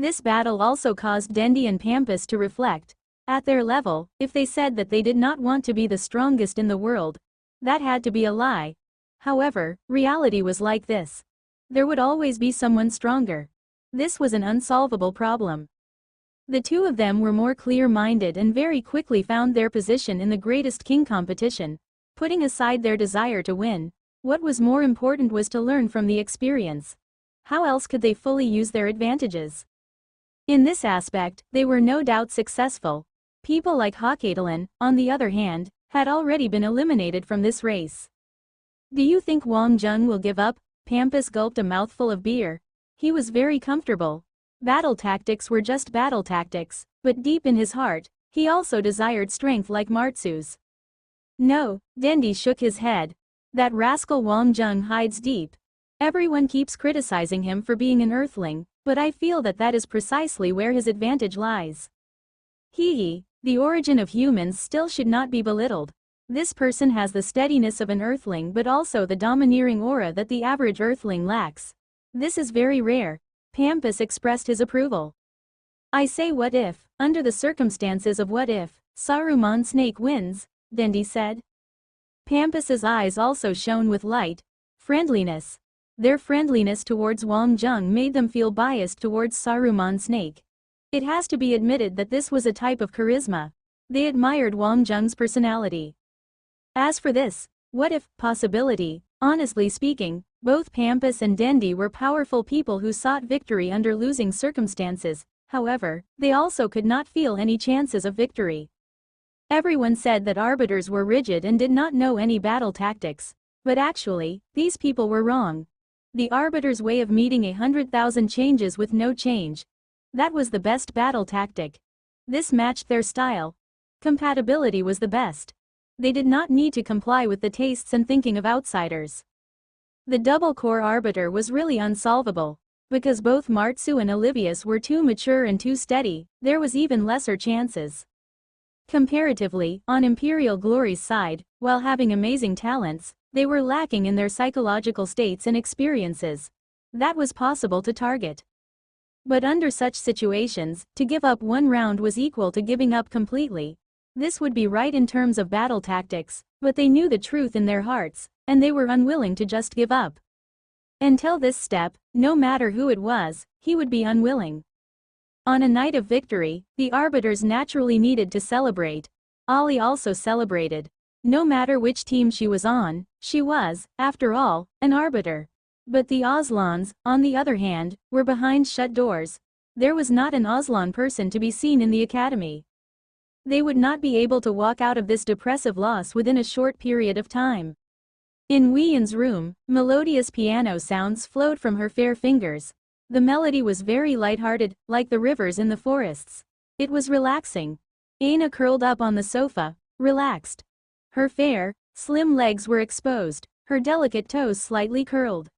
This battle also caused Dendi and Tempest to reflect. At their level, if they said that they did not want to be the strongest in the world, that had to be a lie. However, reality was like this. There would always be someone stronger. This was an unsolvable problem. The two of them were more clear-minded and very quickly found their position in the greatest king competition. Putting aside their desire to win, what was more important was to learn from the experience. How else could they fully use their advantages? In this aspect, they were no doubt successful. People like Hakatelan, on the other hand, had already been eliminated from this race. Do you think Wang Zheng will give up? Tempest gulped a mouthful of beer. He was very comfortable. Battle tactics were just battle tactics, but deep in his heart, he also desired strength like Martsu's. No, Dendi shook his head. That rascal Wang Zheng hides deep. Everyone keeps criticizing him for being an earthling, but I feel that that is precisely where his advantage lies. Hee, the origin of humans still should not be belittled. This person has the steadiness of an earthling but also the domineering aura that the average earthling lacks. This is very rare. Tempest expressed his approval. I say what if, under the circumstances of what if, Saruman Snake wins, Dendi said. Tempest's eyes also shone with light. Friendliness. Their friendliness towards Wang Zheng made them feel biased towards Saruman Snake. It has to be admitted that this was a type of charisma. They admired Wang Zheng's personality. As for this, what if, possibility, honestly speaking, both Tempest and Dendi were powerful people who sought victory under losing circumstances, however, they also could not feel any chances of victory. Everyone said that arbiters were rigid and did not know any battle tactics, but actually, these people were wrong. The arbiter's way of meeting 100,000 changes with no change. That was the best battle tactic. This matched their style. Compatibility was the best. They did not need to comply with the tastes and thinking of outsiders. The double-core arbiter was really unsolvable. Because both Martsu and Olivius were too mature and too steady, there was even lesser chances. Comparatively, on Imperial Glory's side, while having amazing talents, they were lacking in their psychological states and experiences. That was possible to target. But under such situations, to give up one round was equal to giving up completely. This would be right in terms of battle tactics, but they knew the truth in their hearts, and they were unwilling to just give up. Until this step, no matter who it was, he would be unwilling. On a night of victory, the arbiters naturally needed to celebrate. Ali also celebrated. No matter which team she was on, she was, after all, an arbiter. But the Oslans, on the other hand, were behind shut doors. There was not an Oslan person to be seen in the academy. They would not be able to walk out of this depressive loss within a short period of time. In Wei Yin's room, melodious piano sounds flowed from her fair fingers. The melody was very light-hearted, like the rivers in the forests. It was relaxing. Aina curled up on the sofa, relaxed. Her fair, slim legs were exposed, her delicate toes slightly curled.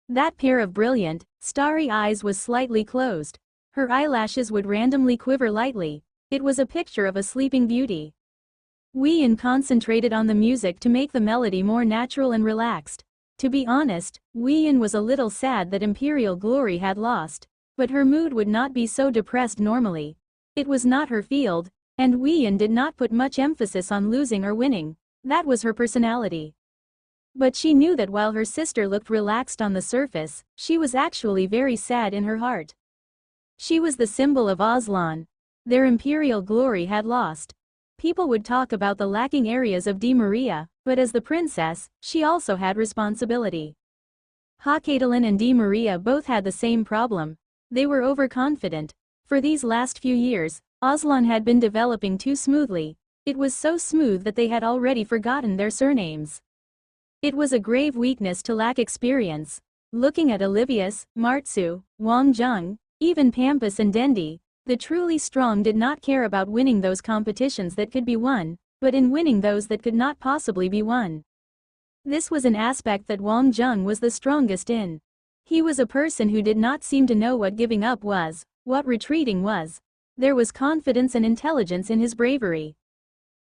That pair of brilliant, starry eyes was slightly closed. Her eyelashes would randomly quiver lightly. It was a picture of a sleeping beauty. Wei Yin concentrated on the music to make the melody more natural and relaxed. To be honest, Wei Yin was a little sad that Imperial Glory had lost, but her mood would not be so depressed normally. It was not her field, and Wei Yin did not put much emphasis on losing or winning. That was her personality. But she knew that while her sister looked relaxed on the surface, she was actually very sad in her heart. She was the symbol of Oslan. Their Imperial Glory had lost. People would talk about the lacking areas of Di Maria, but as the princess, she also had responsibility. Hakatelan and Di Maria both had the same problem. They were overconfident. For these last few years, Oslan had been developing too smoothly. It was so smooth that they had already forgotten their surnames. It was a grave weakness to lack experience. Looking at Olivius, Martsu, Wang Zheng, even Tempest and Dendi, the truly strong did not care about winning those competitions that could be won, but in winning those that could not possibly be won. This was an aspect that Wang Zheng was the strongest in. He was a person who did not seem to know what giving up was, what retreating was. There was confidence and intelligence in his bravery.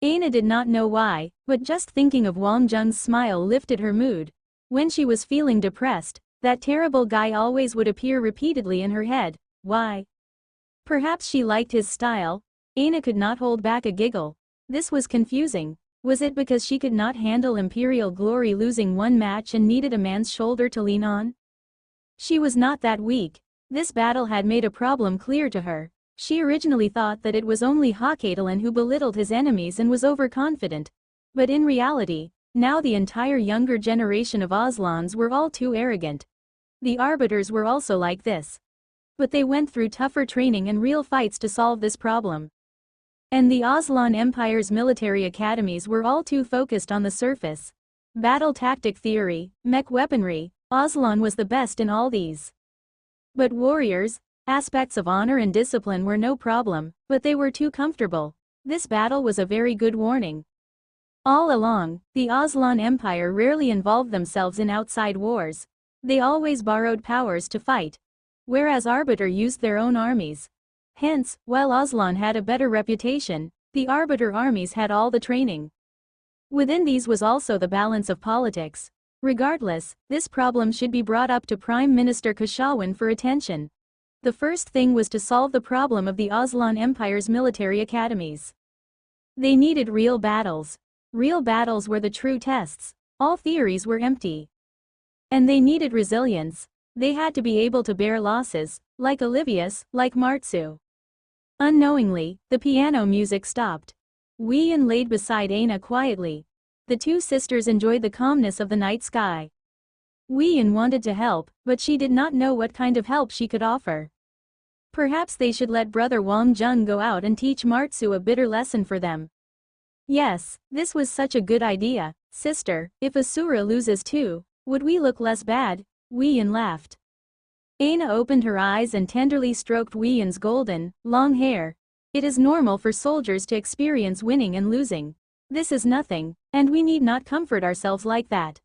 Aina did not know why, but just thinking of Wang Zheng's smile lifted her mood. When she was feeling depressed, that terrible guy always would appear repeatedly in her head. Why? Perhaps she liked his style. Aina could not hold back a giggle. This was confusing. Was it because she could not handle Imperial Glory losing one match and needed a man's shoulder to lean on? She was not that weak. This battle had made a problem clear to her. She originally thought that it was only Hakatelan who belittled his enemies and was overconfident. But in reality, now the entire younger generation of Oslans were all too arrogant. The arbiters were also like this. But they went through tougher training and real fights to solve this problem. And the Oslan Empire's military academies were all too focused on the surface. Battle tactic theory, mech weaponry, Oslan was the best in all these. But warriors, aspects of honor and discipline were no problem, but they were too comfortable. This battle was a very good warning. All along, the Oslan Empire rarely involved themselves in outside wars. They always borrowed powers to fight. Whereas Arbiter used their own armies. Hence, while Oslan had a better reputation, the Arbiter armies had all the training. Within these was also the balance of politics. Regardless, this problem should be brought up to Prime Minister Kashawin for attention. The first thing was to solve the problem of the Oslan Empire's military academies. They needed real battles. Real battles were the true tests. All theories were empty. And they needed resilience. They had to be able to bear losses, like Olivius, like Martsu. Unknowingly, the piano music stopped. Wian laid beside Aina quietly. The two sisters enjoyed the calmness of the night sky. Wian wanted to help, but she did not know what kind of help she could offer. Perhaps they should let brother Wang Jung go out and teach Martsu a bitter lesson for them. Yes, this was such a good idea, sister. If Asura loses too, would we look less bad? Wian laughed. Aina opened her eyes and tenderly stroked Wian's golden, long hair. It is normal for soldiers to experience winning and losing. This is nothing, and we need not comfort ourselves like that.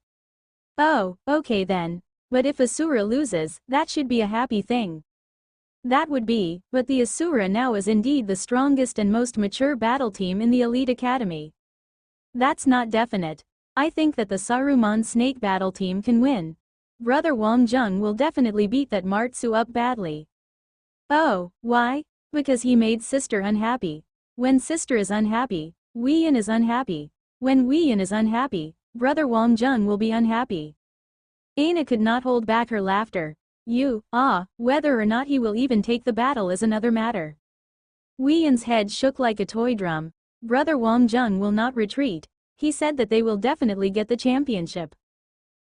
Oh, okay then. But if Asura loses, that should be a happy thing. That would be, but the Asura now is indeed the strongest and most mature battle team in the Elite Academy. That's not definite. I think that the Saruman Snake battle team can win. Brother Wang Jung will definitely beat that Martsu up badly. Oh, why? Because he made sister unhappy. When sister is unhappy, Wian is unhappy. When Wian is unhappy, brother Wang Jung will be unhappy. Aina could not hold back her laughter. Whether or not he will even take the battle is another matter. Wian's head shook like a toy drum. Brother Wang Jung will not retreat. He said that they will definitely get the championship.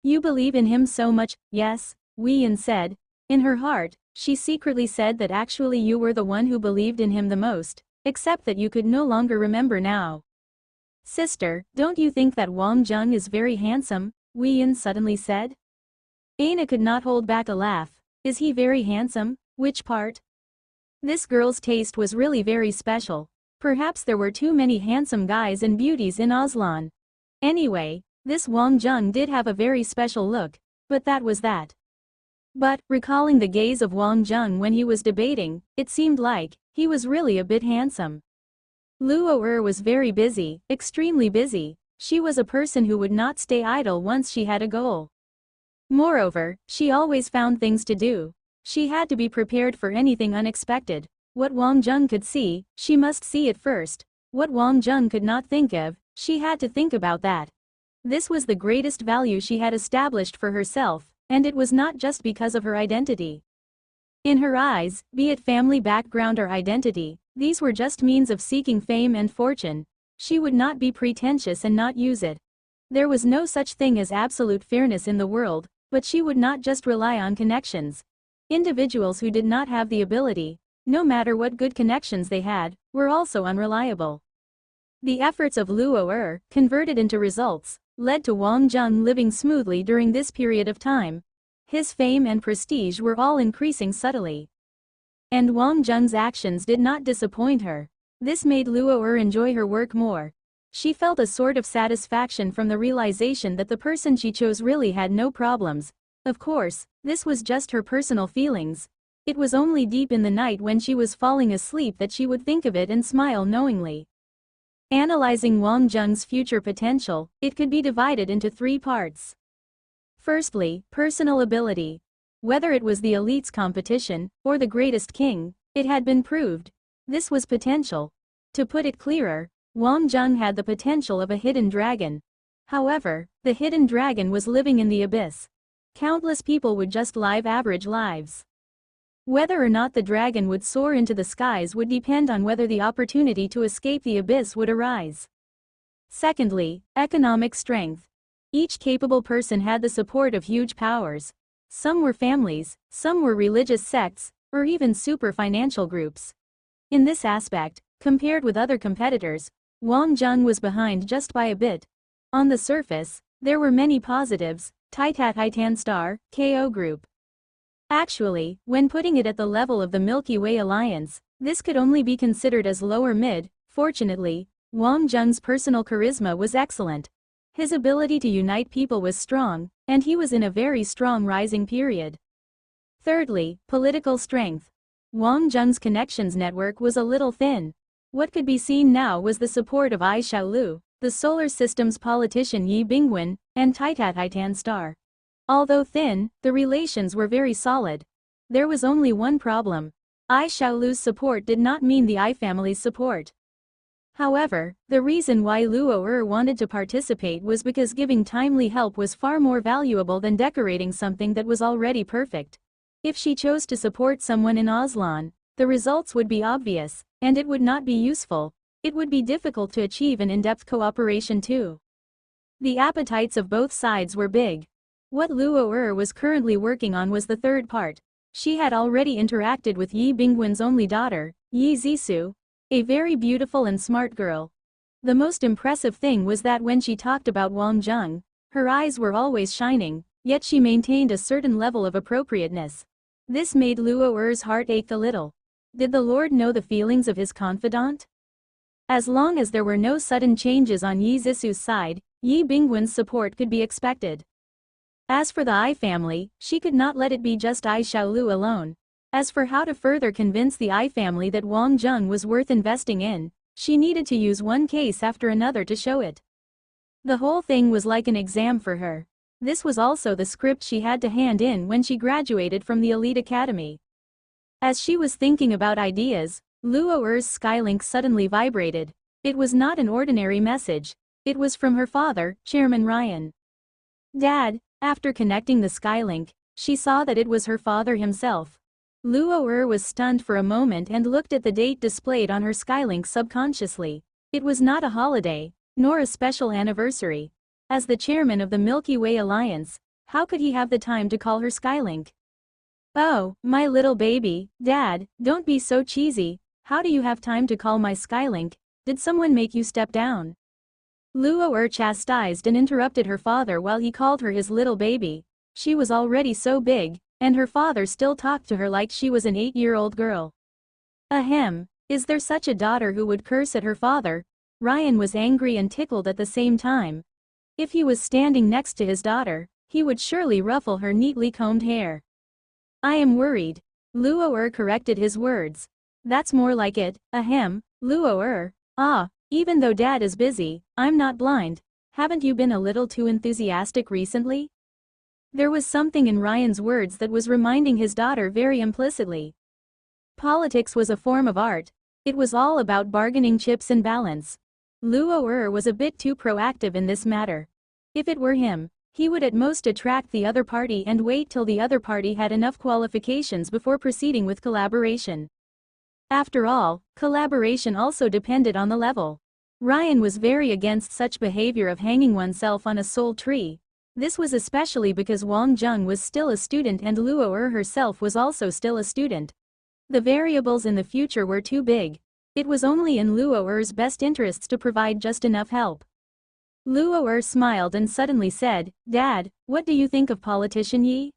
You believe in him so much? Yes, Wian said. In her heart, she secretly said that actually you were the one who believed in him the most, except that you could no longer remember now. Sister, don't you think that Wang Jung is very handsome? Wian suddenly said. Aina could not hold back a laugh. Is he very handsome? Which part? This girl's taste was really very special. Perhaps there were too many handsome guys and beauties in Oslan. Anyway, this Wang Jung did have a very special look, but that was that. But, recalling the gaze of Wang Jung when he was debating, it seemed like he was really a bit handsome. Luo was very busy, extremely busy. She was a person who would not stay idle once she had a goal. Moreover, she always found things to do. She had to be prepared for anything unexpected. What Wang Jung could see, she must see it first. What Wang Jung could not think of, she had to think about that. This was the greatest value she had established for herself, and it was not just because of her identity. In her eyes, be it family background or identity, these were just means of seeking fame and fortune. She would not be pretentious and not use it. There was no such thing as absolute fairness in the world, but she would not just rely on connections. Individuals who did not have the ability, no matter what good connections they had, were also unreliable. The efforts of Luo converted into results, led to Wang Jung living smoothly during this period of time. His fame and prestige were all increasing subtly. And Wang Jung's actions did not disappoint her. This made Luo enjoy her work more. She felt a sort of satisfaction from the realization that the person she chose really had no problems. Of course, this was just her personal feelings. It was only deep in the night when she was falling asleep that she would think of it and smile knowingly. Analyzing Wang Jung's future potential, it could be divided into three parts. Firstly, personal ability. Whether it was the elites competition, or the greatest king, It had been proved. This was potential. To put it clearer, Wang Zheng had the potential of a hidden dragon. However, the hidden dragon was living in the abyss. Countless people would just live average lives. Whether or not the dragon would soar into the skies would depend on whether the opportunity to escape the abyss would arise. Secondly, economic strength. Each capable person had the support of huge powers. Some were families, some were religious sects, or even super financial groups. In this aspect, compared with other competitors, Wang Zheng was behind just by a bit. On the surface, there were many positives: Titan Star, KO Group. Actually, when putting it at the level of the Milky Way Alliance, this could only be considered as lower mid. Fortunately, Wang Zheng's personal charisma was excellent. His ability to unite people was strong, and he was in a very strong rising period. Thirdly, political strength. Wang Zheng's connections network was a little thin. What could be seen now was the support of Ai Xiaolu, the solar system's politician Yi Bingwen, and Titan Star. Although thin, the relations were very solid. There was only one problem. Ai Xiaolu's support did not mean the Ai family's support. However, the reason why Luo wanted to participate was because giving timely help was far more valuable than decorating something that was already perfect. If she chose to support someone in Aslan, the results would be obvious, and it would not be useful. It would be difficult to achieve an in-depth cooperation too. The appetites of both sides were big. What Luo was currently working on was the third part. She had already interacted with Yi Bingwen's only daughter, Yi Zisu, a very beautiful and smart girl. The most impressive thing was that when she talked about Wang Zheng, her eyes were always shining, yet she maintained a certain level of appropriateness. This made Luo's heart ache a little. Did the Lord know the feelings of his confidant? As long as there were no sudden changes on Yi Zisu's side, Yi Bingwen's support could be expected. As for the Ai family, she could not let it be just Ai Xiaolu alone. As for how to further convince the Ai family that Wang Zheng was worth investing in, she needed to use one case after another to show it. The whole thing was like an exam for her. This was also the script she had to hand in when she graduated from the elite academy. As she was thinking about ideas, Luo's Skylink suddenly vibrated. It was not an ordinary message. It was from her father, Chairman Ryan. Dad. After connecting the Skylink, she saw that it was her father himself. Luo was stunned for a moment and looked at the date displayed on her Skylink subconsciously. It was not a holiday, nor a special anniversary. As the chairman of the Milky Way Alliance, how could he have the time to call her Skylink? Oh, my little baby, Dad, don't be so cheesy. How do you have time to call my Skylink? Did someone make you step down? Luo chastised and interrupted her father while he called her his little baby. She was already so big, and her father still talked to her like she was an 8-year-old girl. Ahem, is there such a daughter who would curse at her father? Ryan was angry and tickled at the same time. If he was standing next to his daughter, he would surely ruffle her neatly combed hair. I am worried. Luo corrected his words. That's more like it, ahem, Luo. Even though Dad is busy, I'm not blind. Haven't you been a little too enthusiastic recently? There was something in Ryan's words that was reminding his daughter very implicitly. Politics was a form of art. It was all about bargaining chips and balance. Luo was a bit too proactive in this matter. If it were him, he would at most attract the other party and wait till the other party had enough qualifications before proceeding with collaboration. After all, collaboration also depended on the level. Ryan was very against such behavior of hanging oneself on a soul tree. This was especially because Wang Zheng was still a student and Luo herself was also still a student. The variables in the future were too big. It was only in Luo's best interests to provide just enough help. Luo smiled and suddenly said, Dad, what do you think of politician Yi?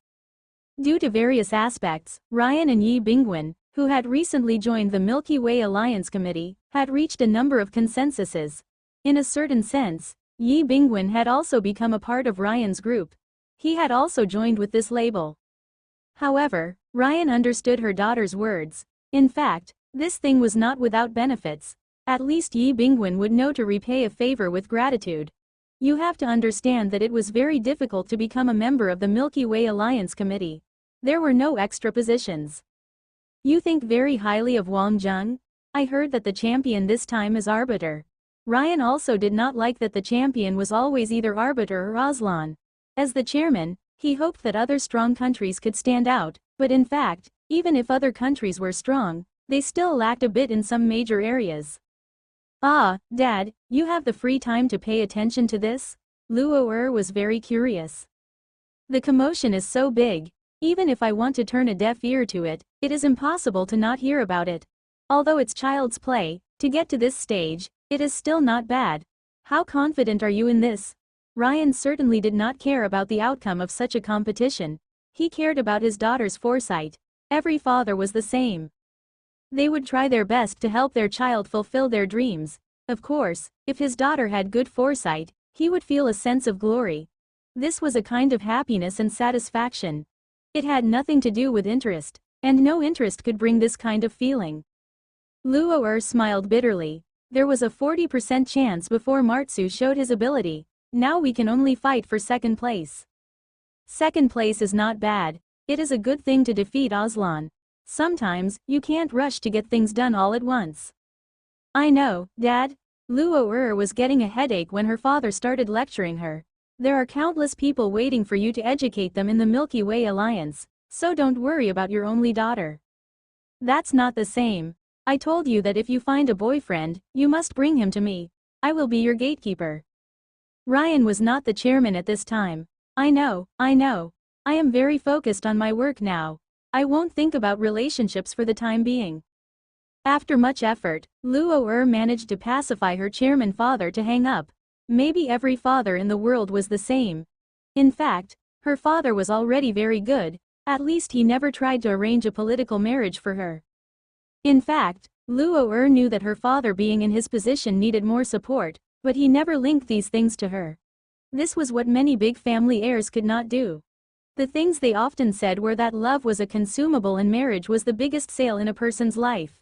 Due to various aspects, Ryan and Yi Bingwen, who had recently joined the Milky Way Alliance Committee, had reached a number of consensuses. In a certain sense, Yi Bingwen had also become a part of Ryan's group. He had also joined with this label. However, Ryan understood her daughter's words. In fact, this thing was not without benefits. At least Yi Bingwen would know to repay a favor with gratitude. You have to understand that it was very difficult to become a member of the Milky Way Alliance Committee. There were no extra positions. You think very highly of Wang Zheng? I heard that the champion this time is arbiter. Ryan also did not like that the champion was always either arbiter or Aslan. As the chairman, he hoped that other strong countries could stand out, but in fact, even if other countries were strong, they still lacked a bit in some major areas. Ah, Dad, you have the free time to pay attention to this? Luo was very curious. The commotion is so big. Even if I want to turn a deaf ear to it, it is impossible to not hear about it. Although it's child's play, to get to this stage, it is still not bad. How confident are you in this? Ryan certainly did not care about the outcome of such a competition. He cared about his daughter's foresight. Every father was the same. They would try their best to help their child fulfill their dreams. Of course, if his daughter had good foresight, he would feel a sense of glory. This was a kind of happiness and satisfaction. It had nothing to do with interest, and no interest could bring this kind of feeling. Luo smiled bitterly. There was a 40% chance before Martsu showed his ability. Now we can only fight for second place. Second place is not bad. It is a good thing to defeat Aslan. Sometimes, you can't rush to get things done all at once. I know, Dad. Luo was getting a headache when her father started lecturing her. There are countless people waiting for you to educate them in the Milky Way Alliance, so don't worry about your only daughter. That's not the same. I told you that if you find a boyfriend, you must bring him to me. I will be your gatekeeper. Ryan was not the chairman at this time. I know. I am very focused on my work now. I won't think about relationships for the time being. After much effort, Luo managed to pacify her chairman father to hang up. Maybe every father in the world was the same. In fact, her father was already very good, at least he never tried to arrange a political marriage for her. In fact, Luo knew that her father being in his position needed more support, but he never linked these things to her. This was what many big family heirs could not do. The things they often said were that love was a consumable and marriage was the biggest sale in a person's life.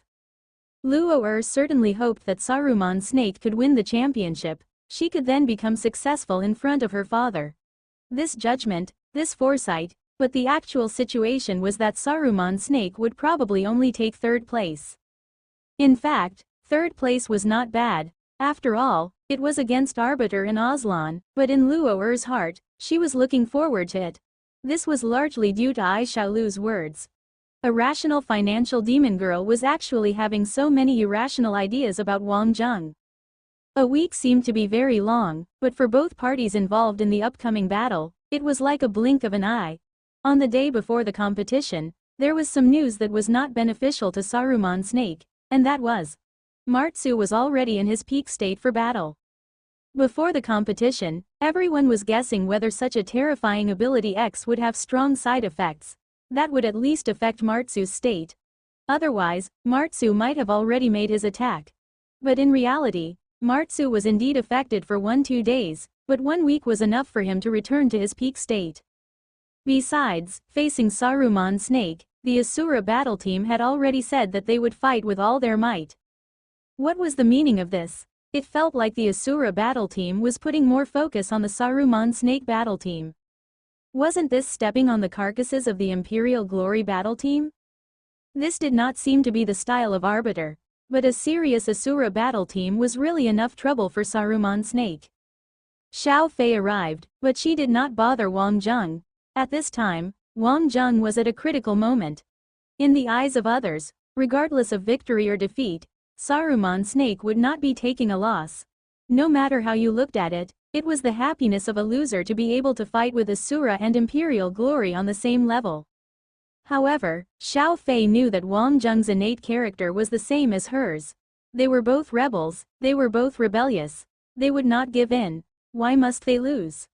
Luo certainly hoped that Saruman Snake could win the championship. She could then become successful in front of her father. This judgment, this foresight, but the actual situation was that Saruman Snake would probably only take third place. In fact, third place was not bad. After all, it was against Arbiter and Aslan, but in Luo's heart, she was looking forward to it. This was largely due to Ai Xiaolu's words. A rational financial demon girl was actually having so many irrational ideas about Wang Zheng. A week seemed to be very long, but for both parties involved in the upcoming battle, it was like a blink of an eye. On the day before the competition, there was some news that was not beneficial to Saruman Snake, and that was Martsu was already in his peak state for battle. Before the competition, everyone was guessing whether such a terrifying ability X would have strong side effects. That would at least affect Martsu's state. Otherwise, Martsu might have already made his attack. But in reality, Martsu was indeed affected for 1-2 days, but 1 week was enough for him to return to his peak state. Besides, facing Saruman Snake, the Asura battle team had already said that they would fight with all their might. What was the meaning of this? It felt like the Asura battle team was putting more focus on the Saruman Snake battle team. Wasn't this stepping on the carcasses of the Imperial Glory battle team? This did not seem to be the style of Arbiter, but a serious Asura battle team was really enough trouble for Saruman Snake. Xiao Fei arrived, but she did not bother Wang Zheng. At this time, Wang Zheng was at a critical moment. In the eyes of others, regardless of victory or defeat, Saruman Snake would not be taking a loss. No matter how you looked at it, it was the happiness of a loser to be able to fight with Asura and Imperial Glory on the same level. However, Xiao Fei knew that Wang Zheng's innate character was the same as hers. They were both rebels, they were both rebellious. They would not give in. Why must they lose?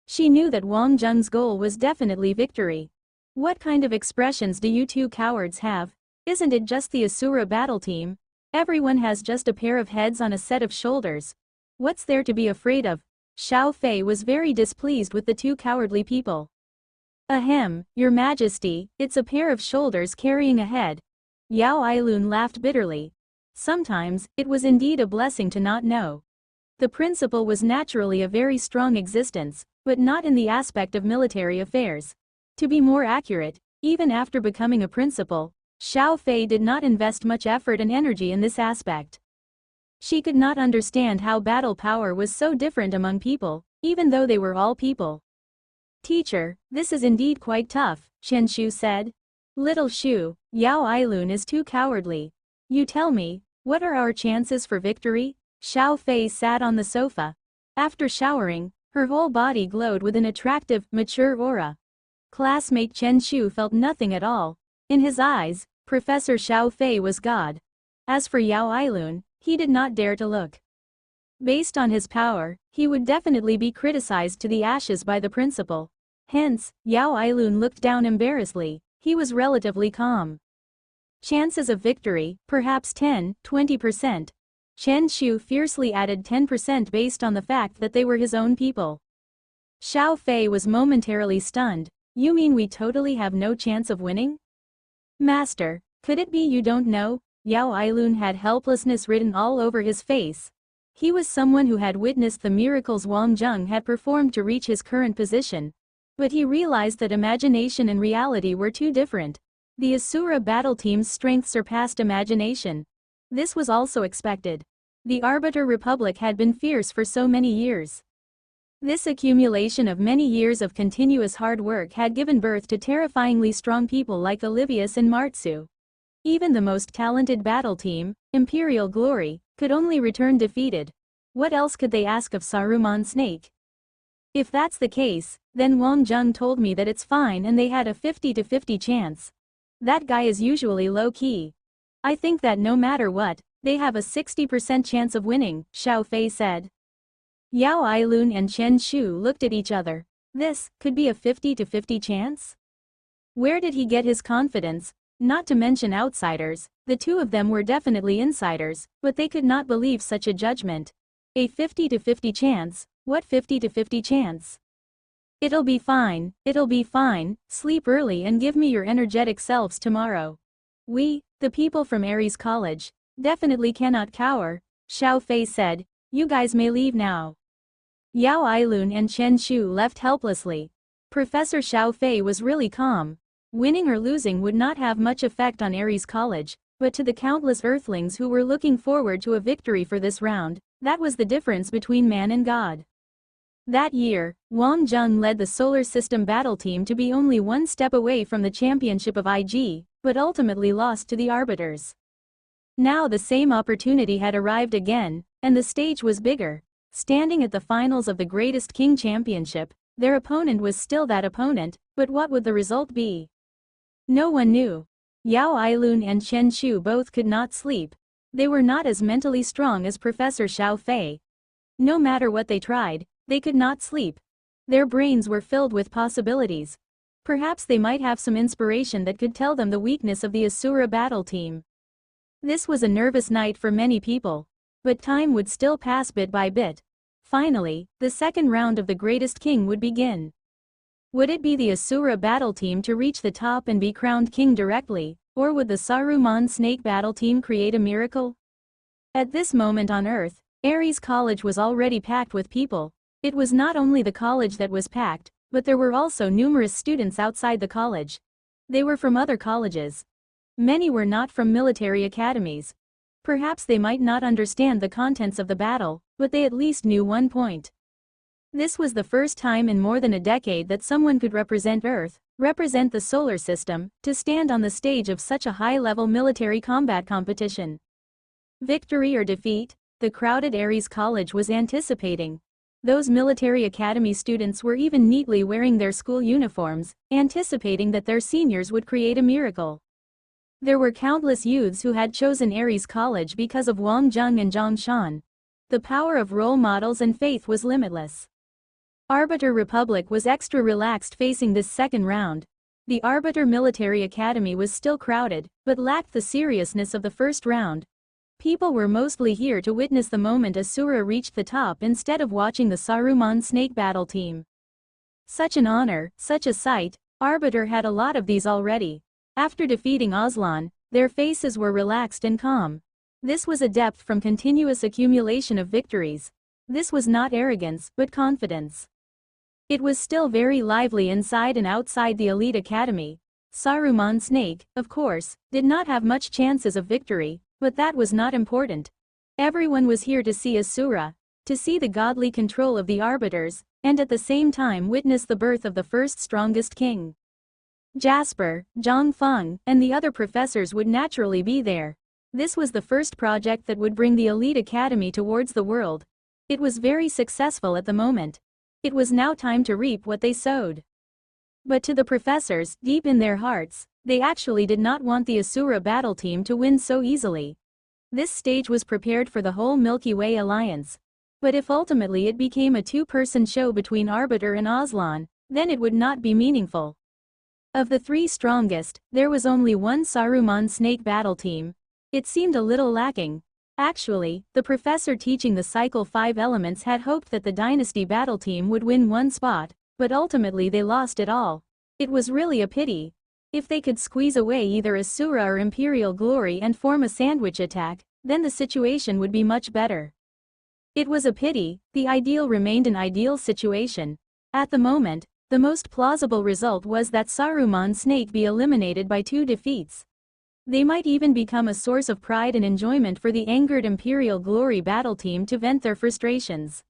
She knew that Wang Zheng's goal was definitely victory. What kind of expressions do you two cowards have? Isn't it just the Asura battle team? Everyone has just a pair of heads on a set of shoulders. What's there to be afraid of? Xiao Fei was very displeased with the two cowardly people. Ahem, Your Majesty, it's a pair of shoulders carrying a head. Yao Ailun laughed bitterly. Sometimes, it was indeed a blessing to not know. The principal was naturally a very strong existence, but not in the aspect of military affairs. To be more accurate, even after becoming a principal, Xiao Fei did not invest much effort and energy in this aspect. She could not understand how battle power was so different among people, even though they were all people. Teacher, this is indeed quite tough, Chen Shu said. Little Shu, Yao Ailun is too cowardly. You tell me, what are our chances for victory? Xiao Fei sat on the sofa. After showering, her whole body glowed with an attractive, mature aura. Classmate Chen Shu felt nothing at all. In his eyes, Professor Xiao Fei was God. As for Yao Ailun, he did not dare to look. Based on his power, he would definitely be criticized to the ashes by the principal. Hence, Yao Ailun looked down embarrassedly. He was relatively calm. Chances of victory, perhaps 10–20%. Chen Shu fiercely added 10% based on the fact that they were his own people. Xiao Fei was momentarily stunned. You mean we totally have no chance of winning? Master, could it be you don't know? Yao Ailun had helplessness written all over his face. He was someone who had witnessed the miracles Wang Zheng had performed to reach his current position. But he realized that imagination and reality were too different. The Asura battle team's strength surpassed imagination. This was also expected. The Arbiter Republic had been fierce for so many years. This accumulation of many years of continuous hard work had given birth to terrifyingly strong people like Olivius and Martsu. Even the most talented battle team, Imperial Glory, could only return defeated. What else could they ask of Saruman Snake? If that's the case, then Wang Zheng told me that it's fine and they had a 50-50 chance. That guy is usually low-key. I think that no matter what, they have a 60% chance of winning, Xiao Fei said. Yao Ailun and Chen Shu looked at each other. This could be a 50-50 chance? Where did he get his confidence? Not to mention outsiders, the two of them were definitely insiders, but they could not believe such a judgment. A 50-50 chance, what 50-50 chance? It'll be fine, sleep early and give me your energetic selves tomorrow. We, the people from Ares College, definitely cannot cower, Xiao Fei said. You guys may leave now. Yao Ailun and Chen Shu left helplessly. Professor Xiao Fei was really calm. Winning or losing would not have much effect on Ares College, but to the countless Earthlings who were looking forward to a victory for this round, that was the difference between man and god. That year, Wang Zheng led the Solar System battle team to be only one step away from the championship of IG, but ultimately lost to the Arbiters. Now the same opportunity had arrived again, and the stage was bigger. Standing at the finals of the Greatest King Championship, their opponent was still that opponent, but what would the result be? No one knew. Yao Ailun and Chen Shu both could not sleep. They were not as mentally strong as Professor Xiao Fei. No matter what they tried, they could not sleep. Their brains were filled with possibilities. Perhaps they might have some inspiration that could tell them the weakness of the Asura battle team. This was a nervous night for many people. But time would still pass bit by bit. Finally, the second round of the Greatest King would begin. Would it be the Asura battle team to reach the top and be crowned king directly, or would the Saruman Snake battle team create a miracle? At this moment on Earth, Ares College was already packed with people. It was not only the college that was packed, but there were also numerous students outside the college. They were from other colleges. Many were not from military academies. Perhaps they might not understand the contents of the battle, but they at least knew one point. This was the first time in more than a decade that someone could represent Earth, represent the solar system, to stand on the stage of such a high-level military combat competition. Victory or defeat, the crowded Ares College was anticipating. Those military academy students were even neatly wearing their school uniforms, anticipating that their seniors would create a miracle. There were countless youths who had chosen Ares College because of Wang Zheng and Zhang Shan. The power of role models and faith was limitless. Arbiter Republic was extra relaxed facing this second round. The Arbiter Military Academy was still crowded, but lacked the seriousness of the first round. People were mostly here to witness the moment Asura reached the top instead of watching the Saruman Snake battle team. Such an honor, such a sight, Arbiter had a lot of these already. After defeating Aslan, their faces were relaxed and calm. This was a depth from continuous accumulation of victories. This was not arrogance, but confidence. It was still very lively inside and outside the elite academy. Saruman Snake, of course, did not have much chances of victory, but that was not important. Everyone was here to see Asura, to see the godly control of the arbiters, and at the same time witness the birth of the first strongest king. Jasper, Zhang Feng, and the other professors would naturally be there. This was the first project that would bring the elite academy towards the world. It was very successful at the moment. It was now time to reap what they sowed. But to the professors, deep in their hearts, they actually did not want the Asura battle team to win so easily. This stage was prepared for the whole Milky Way alliance. But if ultimately it became a two-person show between Arbiter and Aslan, then it would not be meaningful. Of the three strongest, there was only one Saruman Snake battle team. It seemed a little lacking. Actually, the professor teaching the Cycle 5 elements had hoped that the Dynasty battle team would win one spot, but ultimately they lost it all. It was really a pity. If they could squeeze away either Asura or Imperial Glory and form a sandwich attack, then the situation would be much better. It was a pity. The ideal remained an ideal situation. At the moment, the most plausible result was that Saruman Snake be eliminated by 2 defeats. They might even become a source of pride and enjoyment for the angered Imperial Glory battle team to vent their frustrations.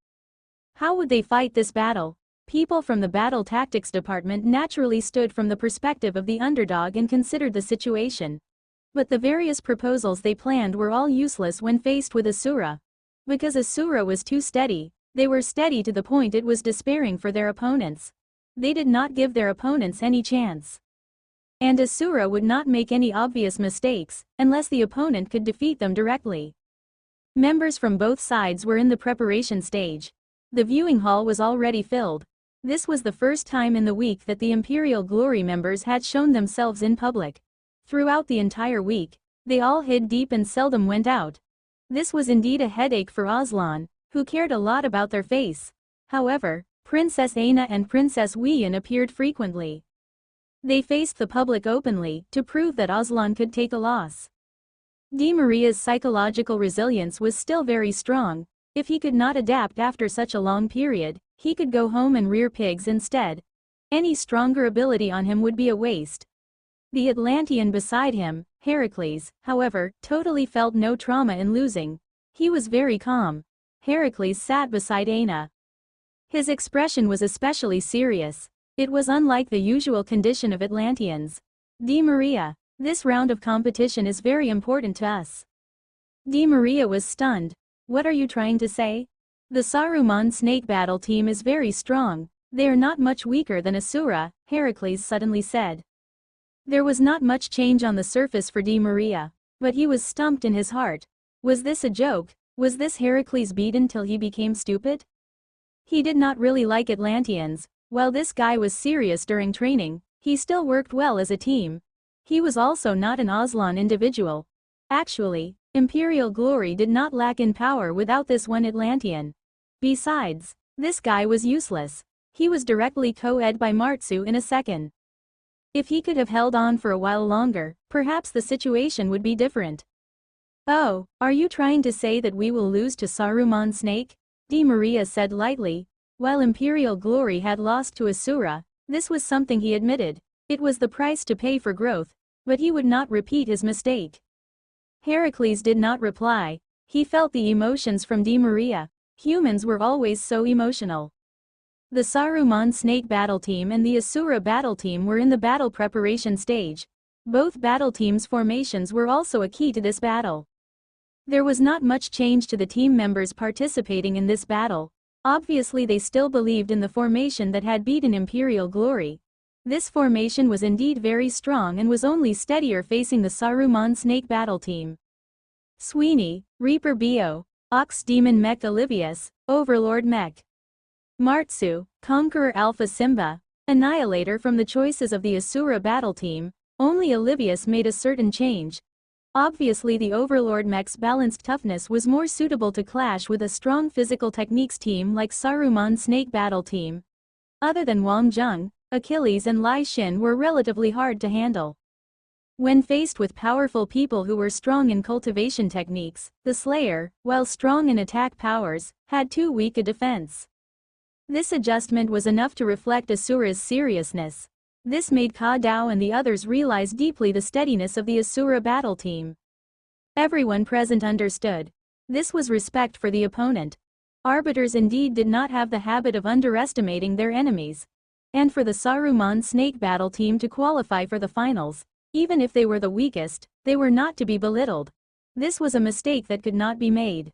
How would they fight this battle? People from the Battle Tactics Department naturally stood from the perspective of the underdog and considered the situation. But the various proposals they planned were all useless when faced with Asura. Because Asura was too steady, they were steady to the point it was despairing for their opponents. They did not give their opponents any chance. And Asura would not make any obvious mistakes, unless the opponent could defeat them directly. Members from both sides were in the preparation stage. The viewing hall was already filled. This was the first time in the week that the Imperial Glory members had shown themselves in public. Throughout the entire week, they all hid deep and seldom went out. This was indeed a headache for Aslan, who cared a lot about their face. However, Princess Aina and Princess Wian appeared frequently. They faced the public openly, to prove that Aslan could take a loss. Di Maria's psychological resilience was still very strong. If he could not adapt after such a long period, he could go home and rear pigs instead. Any stronger ability on him would be a waste. The Atlantean beside him, Heracles, however, totally felt no trauma in losing. He was very calm. Heracles sat beside Aina. His expression was especially serious. It was unlike the usual condition of Atlanteans. Di Maria, this round of competition is very important to us. Di Maria was stunned. What are you trying to say? The Saruman Snake battle team is very strong. They are not much weaker than Asura, Heracles suddenly said. There was not much change on the surface for Di Maria, but he was stumped in his heart. Was this a joke? Was this Heracles beaten till he became stupid? He did not really like Atlanteans. While this guy was serious during training, he still worked well as a team. He was also not an Aslan individual. Actually, Imperial Glory did not lack in power without this one Atlantean. Besides, this guy was useless. He was directly co-ed by Martsu in a second. If he could have held on for a while longer, perhaps the situation would be different. Oh, are you trying to say that we will lose to Saruman Snake? Di Maria said lightly. While Imperial Glory had lost to Asura, this was something he admitted. It was the price to pay for growth, but he would not repeat his mistake. Heracles did not reply. He felt the emotions from Di Maria. Humans were always so emotional. The Saruman Snake battle team and the Asura battle team were in the battle preparation stage. Both battle teams' formations were also a key to this battle. There was not much change to the team members participating in this battle. Obviously they still believed in the formation that had beaten Imperial Glory. This formation was indeed very strong and was only steadier facing the Saruman Snake battle team. Sweeney, Reaper Bio, Ox Demon Mech Olivius, Overlord Mech. Martsu, Conqueror Alpha Simba, Annihilator. From the choices of the Asura battle team, only Olivius made a certain change. Obviously the Overlord Mech's balanced toughness was more suitable to clash with a strong physical techniques team like Saruman Snake battle team. Other than Wang Zheng, Achilles and Lai Xin were relatively hard to handle. When faced with powerful people who were strong in cultivation techniques, the Slayer, while strong in attack powers, had too weak a defense. This adjustment was enough to reflect Asura's seriousness. This made Ka Dao and the others realize deeply the steadiness of the Asura battle team. Everyone present understood. This was respect for the opponent. Arbiters indeed did not have the habit of underestimating their enemies. And for the Saruman Snake battle team to qualify for the finals, even if they were the weakest, they were not to be belittled. This was a mistake that could not be made.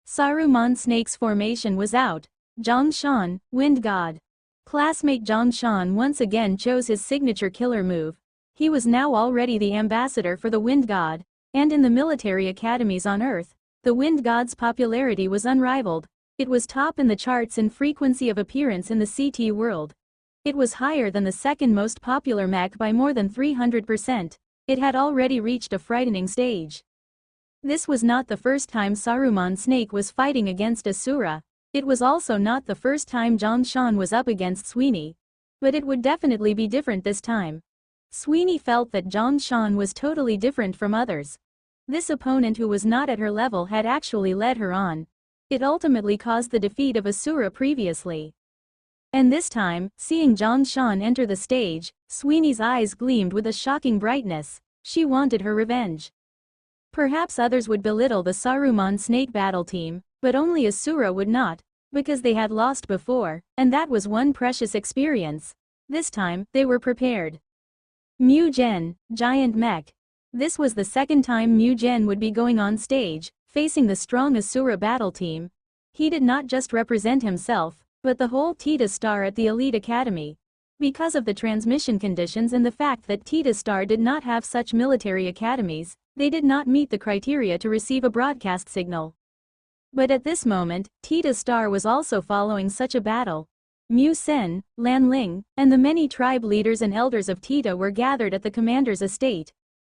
Saruman Snake's formation was out. Zhongshan, Wind God. Classmate Zhongshan once again chose his signature killer move. He was now already the ambassador for the Wind God, and in the military academies on Earth, the Wind God's popularity was unrivaled. It was top in the charts in frequency of appearance in the CT world. It was higher than the second most popular mech by more than 300%. It had already reached a frightening stage. This was not the first time Saruman Snake was fighting against Asura. It was also not the first time Zhongshan was up against Sweeney. But it would definitely be different this time. Sweeney felt that Zhongshan was totally different from others. This opponent who was not at her level had actually led her on. It ultimately caused the defeat of Asura previously. And this time, seeing Zhongshan enter the stage, Sweeney's eyes gleamed with a shocking brightness. She wanted her revenge. Perhaps others would belittle the Saruman Snake battle team, but only Asura would not, because they had lost before, and that was one precious experience. This time, they were prepared. Mu Gen, Giant Mech. This was the second time Mu Gen would be going on stage, facing the strong Asura battle team. He did not just represent himself, but the whole Tita Star at the Elite Academy. Because of the transmission conditions and the fact that Tita Star did not have such military academies, they did not meet the criteria to receive a broadcast signal. But at this moment, Tita Star was also following such a battle. Mu Sen, Lan Ling, and the many tribe leaders and elders of Tita were gathered at the commander's estate.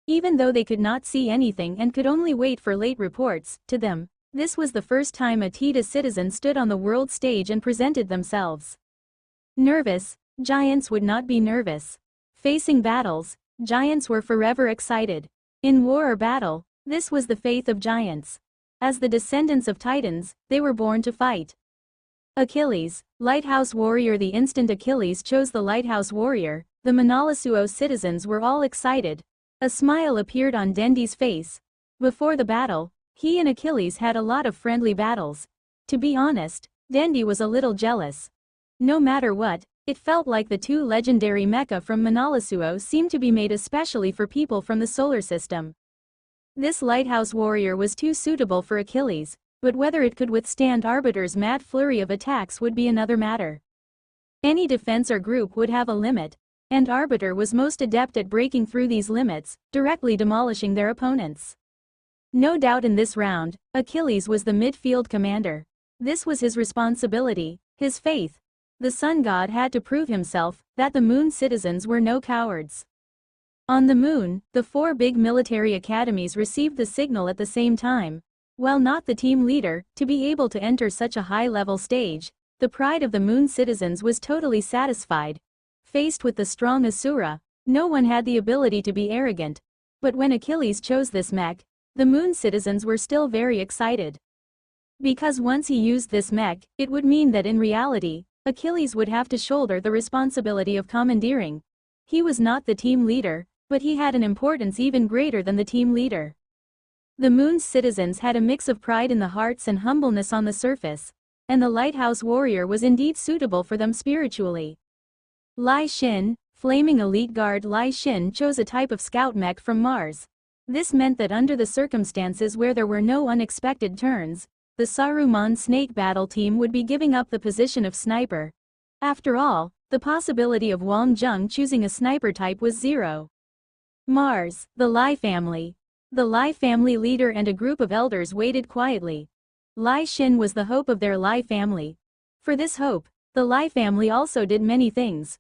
Even though they could not see anything and could only wait for late reports, to them, this was the first time a Tita citizen stood on the world stage and presented themselves. Nervous, giants would not be nervous. Facing battles, giants were forever excited. In war or battle, this was the faith of giants. As the descendants of titans, they were born to fight. Achilles, Lighthouse Warrior. The instant Achilles chose the Lighthouse Warrior, the Manalasuo citizens were all excited. A smile appeared on Dendi's face. Before the battle, he and Achilles had a lot of friendly battles. To be honest, Dendi was a little jealous. No matter what, it felt like the two legendary mecha from Manalasuo seemed to be made especially for people from the solar system. This Lighthouse Warrior was too suitable for Achilles, but whether it could withstand Arbiter's mad flurry of attacks would be another matter. Any defense or group would have a limit, and Arbiter was most adept at breaking through these limits, directly demolishing their opponents. No doubt in this round, Achilles was the midfield commander. This was his responsibility, his faith. The sun god had to prove himself that the moon citizens were no cowards. On the moon, the four big military academies received the signal at the same time. While not the team leader, to be able to enter such a high-level stage, the pride of the moon citizens was totally satisfied. Faced with the strong Asura, no one had the ability to be arrogant. But when Achilles chose this mech, the moon citizens were still very excited. Because once he used this mech, it would mean that in reality, Achilles would have to shoulder the responsibility of commandeering. He was not the team leader, but he had an importance even greater than the team leader. The moon's citizens had a mix of pride in the hearts and humbleness on the surface, and the Lighthouse Warrior was indeed suitable for them spiritually. Lai Xin, Flaming Elite Guard. Lai Xin chose a type of scout mech from Mars. This meant that under the circumstances where there were no unexpected turns, the Saruman Snake battle team would be giving up the position of sniper. After all, the possibility of Wang Zheng choosing a sniper type was zero. Mars, the Lai family. The Lai family leader and a group of elders waited quietly. Lai Xin was the hope of their Lai family. For this hope, the Lai family also did many things.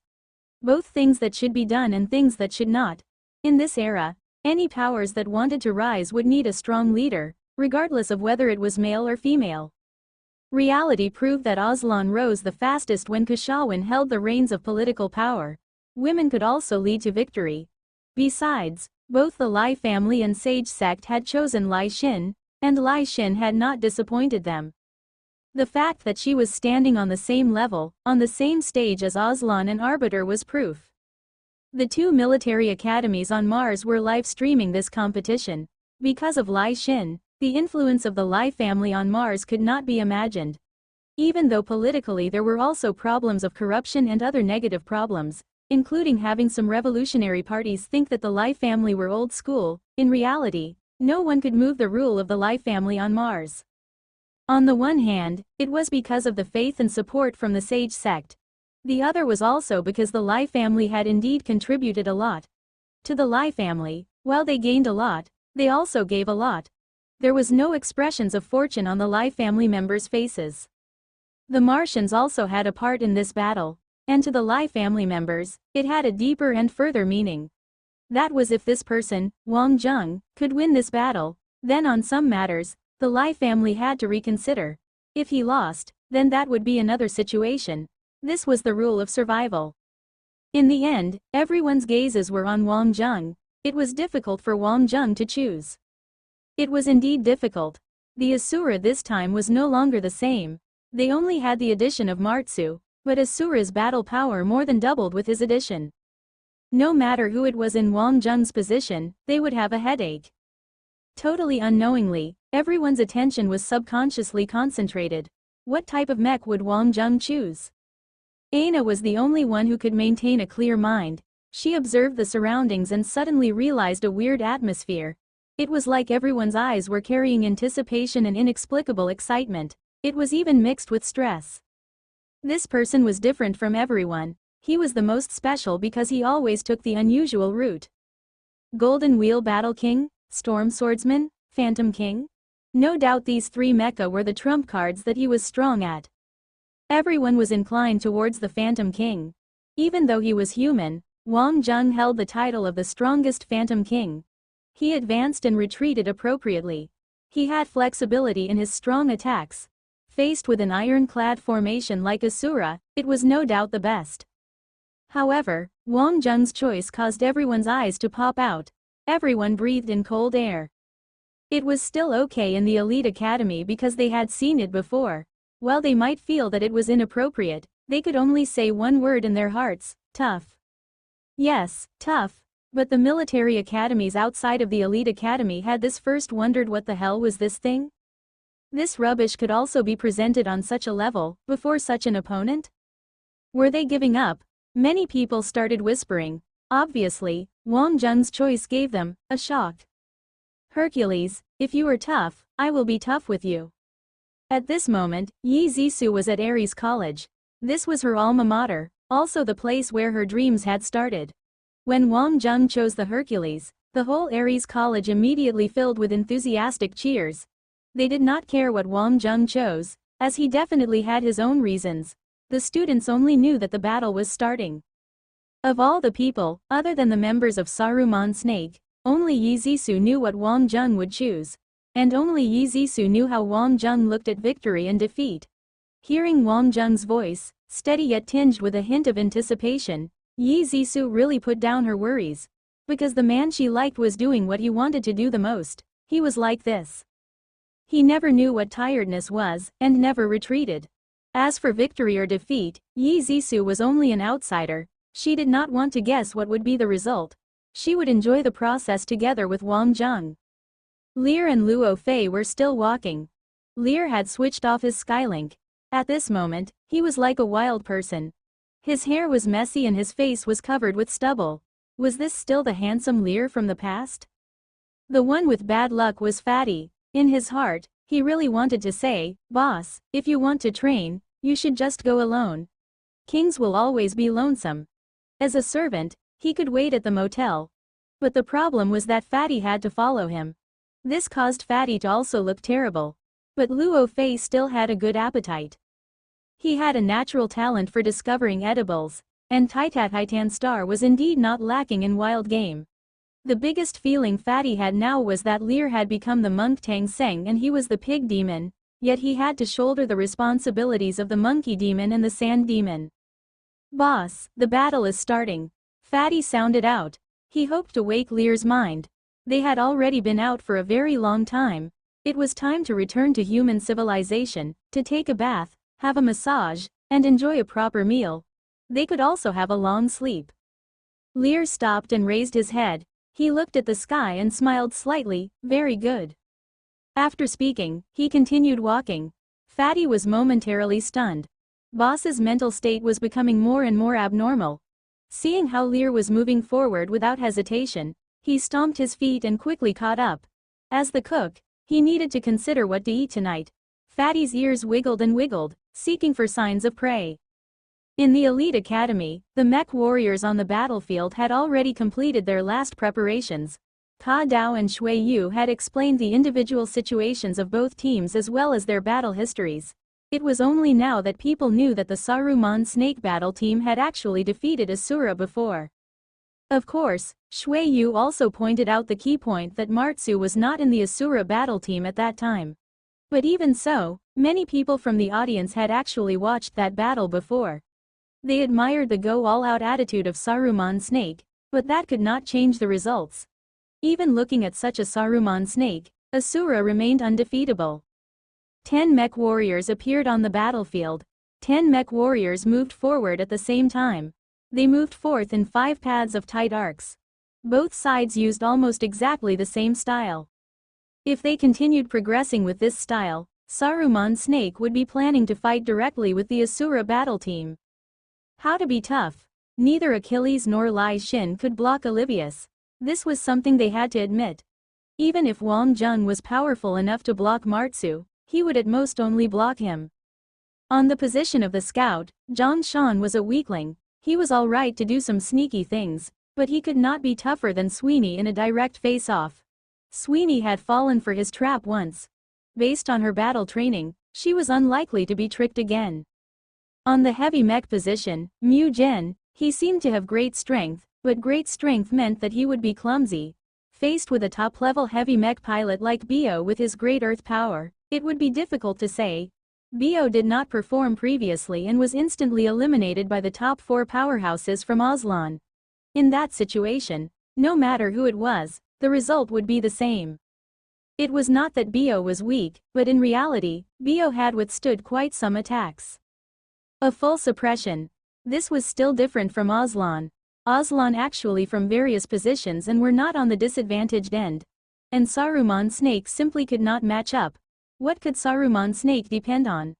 Both things that should be done and things that should not. In this era, any powers that wanted to rise would need a strong leader, regardless of whether it was male or female. Reality proved that Aslan rose the fastest when Kushawin held the reins of political power. Women could also lead to victory. Besides, both the Lai family and Sage sect had chosen Lai Xin, and Lai Xin had not disappointed them. The fact that she was standing on the same level, on the same stage as Aslan and Arbiter was proof. The two military academies on Mars were live-streaming this competition. Because of Lai Xin, the influence of the Lai family on Mars could not be imagined. Even though politically there were also problems of corruption and other negative problems, including having some revolutionary parties think that the Lai family were old school, in reality, no one could move the rule of the Lai family on Mars. On the one hand, it was because of the faith and support from the sage sect. The other was also because the Lai family had indeed contributed a lot. To the Lai family, while they gained a lot, they also gave a lot. There was no expressions of fortune on the Lai family members' faces. The Martians also had a part in this battle, and to the Lai family members, it had a deeper and further meaning. That was if this person, Wang Zheng, could win this battle, then on some matters, the Lai family had to reconsider. If he lost, then that would be another situation. This was the rule of survival. In the end, everyone's gazes were on Wang Zheng. It was difficult for Wang Zheng to choose. It was indeed difficult. The Asura this time was no longer the same. They only had the addition of Martsu, but Asura's battle power more than doubled with his addition. No matter who it was in Wang Zheng's position, they would have a headache. Totally unknowingly, everyone's attention was subconsciously concentrated. What type of mech would Wang Zheng choose? Aina was the only one who could maintain a clear mind. She observed the surroundings and suddenly realized a weird atmosphere. It was like everyone's eyes were carrying anticipation and inexplicable excitement. It was even mixed with stress. This person was different from everyone. He was the most special because he always took the unusual route. Golden Wheel Battle King, Storm Swordsman, Phantom King? No doubt these three mecha were the trump cards that he was strong at. Everyone was inclined towards the Phantom King. Even though he was human, Wang Zheng held the title of the strongest Phantom King. He advanced and retreated appropriately. He had flexibility in his strong attacks. Faced with an ironclad formation like Asura, it was no doubt the best. However, Wang Zheng's choice caused everyone's eyes to pop out. Everyone breathed in cold air. It was still okay in the elite academy because they had seen it before. While they might feel that it was inappropriate, they could only say one word in their hearts: tough. Yes, tough. But the military academies outside of the elite academy had this first wondered what the hell was this thing? This rubbish could also be presented on such a level, before such an opponent? Were they giving up? Many people started whispering. Obviously, Wang Zheng's choice gave them a shock. Hercules, if you are tough, I will be tough with you. At this moment, Yi Zisu was at Ares College. This was her alma mater, also the place where her dreams had started. When Wang Zheng chose the Hercules, the whole Ares College immediately filled with enthusiastic cheers. They did not care what Wang Zheng chose, as he definitely had his own reasons. The students only knew that the battle was starting. Of all the people, other than the members of Saruman Snake, only Yi Zisu knew what Wang Zheng would choose. And only Yi Zisu knew how Wang Zheng looked at victory and defeat. Hearing Wang Zheng's voice, steady yet tinged with a hint of anticipation, Yi Zisu really put down her worries. Because the man she liked was doing what he wanted to do the most. He was like this. He never knew what tiredness was, and never retreated. As for victory or defeat, Yi Zisu was only an outsider. She did not want to guess what would be the result. She would enjoy the process together with Wang Zheng. Lear and Luo Fei were still walking. Lear had switched off his skylink. At this moment, he was like a wild person. His hair was messy and his face was covered with stubble. Was this still the handsome Lear from the past? The one with bad luck was Fatty. In his heart, he really wanted to say, "Boss, if you want to train, you should just go alone. Kings will always be lonesome." As a servant, he could wait at the motel. But the problem was that Fatty had to follow him. This caused Fatty to also look terrible. But Luo Fei still had a good appetite. He had a natural talent for discovering edibles, and Titan Star was indeed not lacking in wild game. The biggest feeling Fatty had now was that Lear had become the monk Tang Seng and he was the pig demon, yet he had to shoulder the responsibilities of the monkey demon and the sand demon. "Boss, the battle is starting." Fatty sounded out. He hoped to wake Lear's mind. They had already been out for a very long time. It was time to return to human civilization, to take a bath, have a massage, and enjoy a proper meal. They could also have a long sleep. Lear stopped and raised his head. He looked at the sky and smiled slightly. Very good. After speaking, he continued walking. Fatty was momentarily stunned. Boss's mental state was becoming more and more abnormal. Seeing how Lear was moving forward without hesitation, he stomped his feet and quickly caught up. As the cook, he needed to consider what to eat tonight. Fatty's ears wiggled and wiggled, seeking for signs of prey. In the elite academy, the mech warriors on the battlefield had already completed their last preparations. Ka Dao and Shui Yu had explained the individual situations of both teams as well as their battle histories. It was only now that people knew that the Saruman Snake Battle team had actually defeated Asura before. Of course, Shui Yu also pointed out the key point that Martsu was not in the Asura battle team at that time. But even so, many people from the audience had actually watched that battle before. They admired the go-all-out attitude of Saruman Snake, but that could not change the results. Even looking at such a Saruman Snake, Asura remained undefeatable. 10 mech warriors appeared on the battlefield. 10 mech warriors moved forward at the same time. They moved forth in 5 paths of tight arcs. Both sides used almost exactly the same style. If they continued progressing with this style, Saruman Snake would be planning to fight directly with the Asura battle team. How to be tough? Neither Achilles nor Lai Shin could block Olivius. This was something they had to admit. Even if Wang Jun was powerful enough to block Martsu, he would at most only block him. On the position of the scout, Zhang Shan was a weakling. He was alright to do some sneaky things, but he could not be tougher than Sweeney in a direct face-off. Sweeney had fallen for his trap once. Based on her battle training, she was unlikely to be tricked again. On the heavy mech position, Mu Jin, he seemed to have great strength, but great strength meant that he would be clumsy. Faced with a top-level heavy mech pilot like Bio with his great earth power, it would be difficult to say. Bio did not perform previously and was instantly eliminated by the top 4 powerhouses from Aslan. In that situation, no matter who it was, the result would be the same. It was not that Bio was weak, but in reality, Bio had withstood quite some attacks. A full suppression. This was still different from Aslan. Aslan actually from various positions and were not on the disadvantaged end. And Saruman Snake simply could not match up. What could Saruman Snake depend on?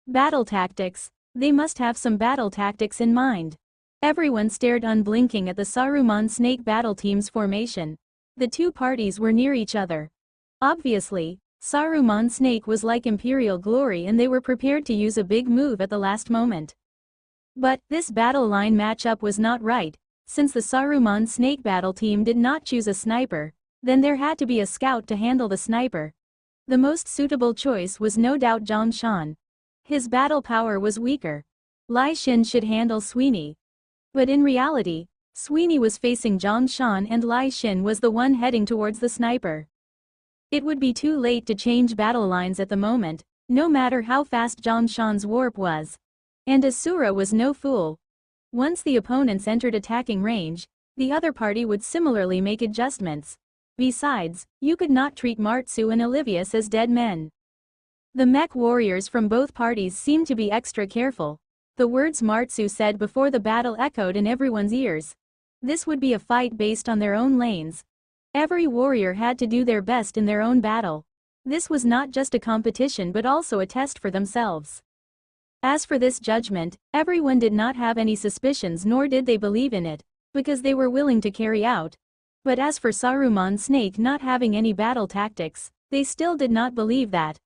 Battle tactics. They must have some battle tactics in mind. Everyone stared unblinking at the Saruman Snake battle team's formation. The two parties were near each other. Obviously, Saruman Snake was like Imperial Glory and they were prepared to use a big move at the last moment. But this battle line matchup was not right. Since the Saruman Snake battle team did not choose a sniper, then there had to be a scout to handle the sniper. The most suitable choice was no doubt Zhang Shan. His battle power was weaker. Lai Shin should handle Sweeney. But in reality, Sweeney was facing Zhang Shan and Lai Shin was the one heading towards the sniper. It would be too late to change battle lines at the moment, no matter how fast Zhang Shan's warp was. And Asura was no fool. Once the opponents entered attacking range, the other party would similarly make adjustments. Besides, you could not treat Martsu and Olivius as dead men. The mech warriors from both parties seemed to be extra careful. The words Martsu said before the battle echoed in everyone's ears. This would be a fight based on their own lanes. Every warrior had to do their best in their own battle. This was not just a competition but also a test for themselves. As for this judgment, everyone did not have any suspicions nor did they believe in it, because they were willing to carry out. But as for Saruman Snake not having any battle tactics, they still did not believe that.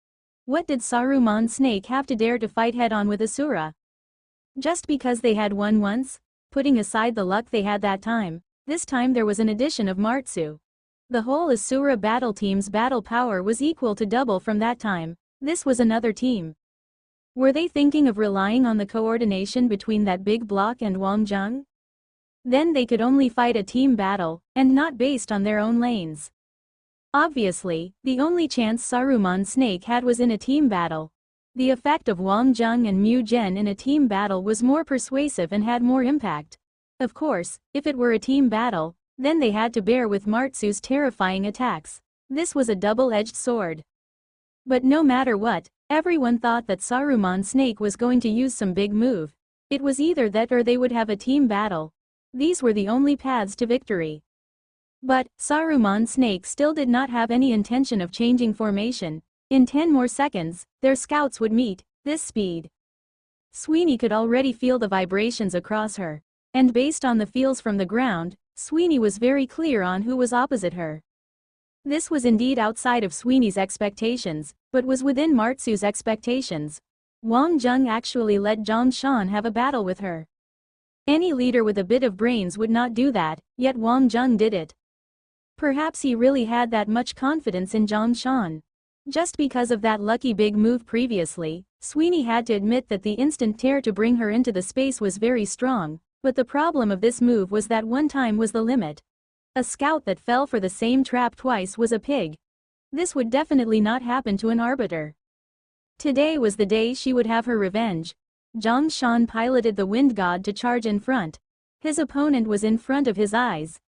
What did Saruman Snake have to dare to fight head-on with Asura? Just because they had won once? Putting aside the luck they had that time, this time there was an addition of Martsu. The whole Asura battle team's battle power was equal to double from that time. This was another team. Were they thinking of relying on the coordination between that big block and Wang Jun? Then they could only fight a team battle, and not based on their own lanes. Obviously, the only chance Saruman Snake had was in a team battle. The effect of Wang Jun and Mu Jin in a team battle was more persuasive and had more impact. Of course, if it were a team battle, then they had to bear with Martsu's terrifying attacks. This was a double-edged sword. But no matter what, everyone thought that Saruman Snake was going to use some big move. It was either that or they would have a team battle. These were the only paths to victory. But Saruman's snake still did not have any intention of changing formation. In 10 more seconds, their scouts would meet. This speed. Sweeney could already feel the vibrations across her. And based on the feels from the ground, Sweeney was very clear on who was opposite her. This was indeed outside of Sweeney's expectations, but was within Martsu's expectations. Wang Jung actually let Zhang Shan have a battle with her. Any leader with a bit of brains would not do that, yet Wang Jung did it. Perhaps he really had that much confidence in Zhang Shan. Just because of that lucky big move previously, Sweeney had to admit that the instant tear to bring her into the space was very strong, but the problem of this move was that one time was the limit. A scout that fell for the same trap twice was a pig. This would definitely not happen to an arbiter. Today was the day she would have her revenge. Zhang Shan piloted the wind god to charge in front. His opponent was in front of his eyes.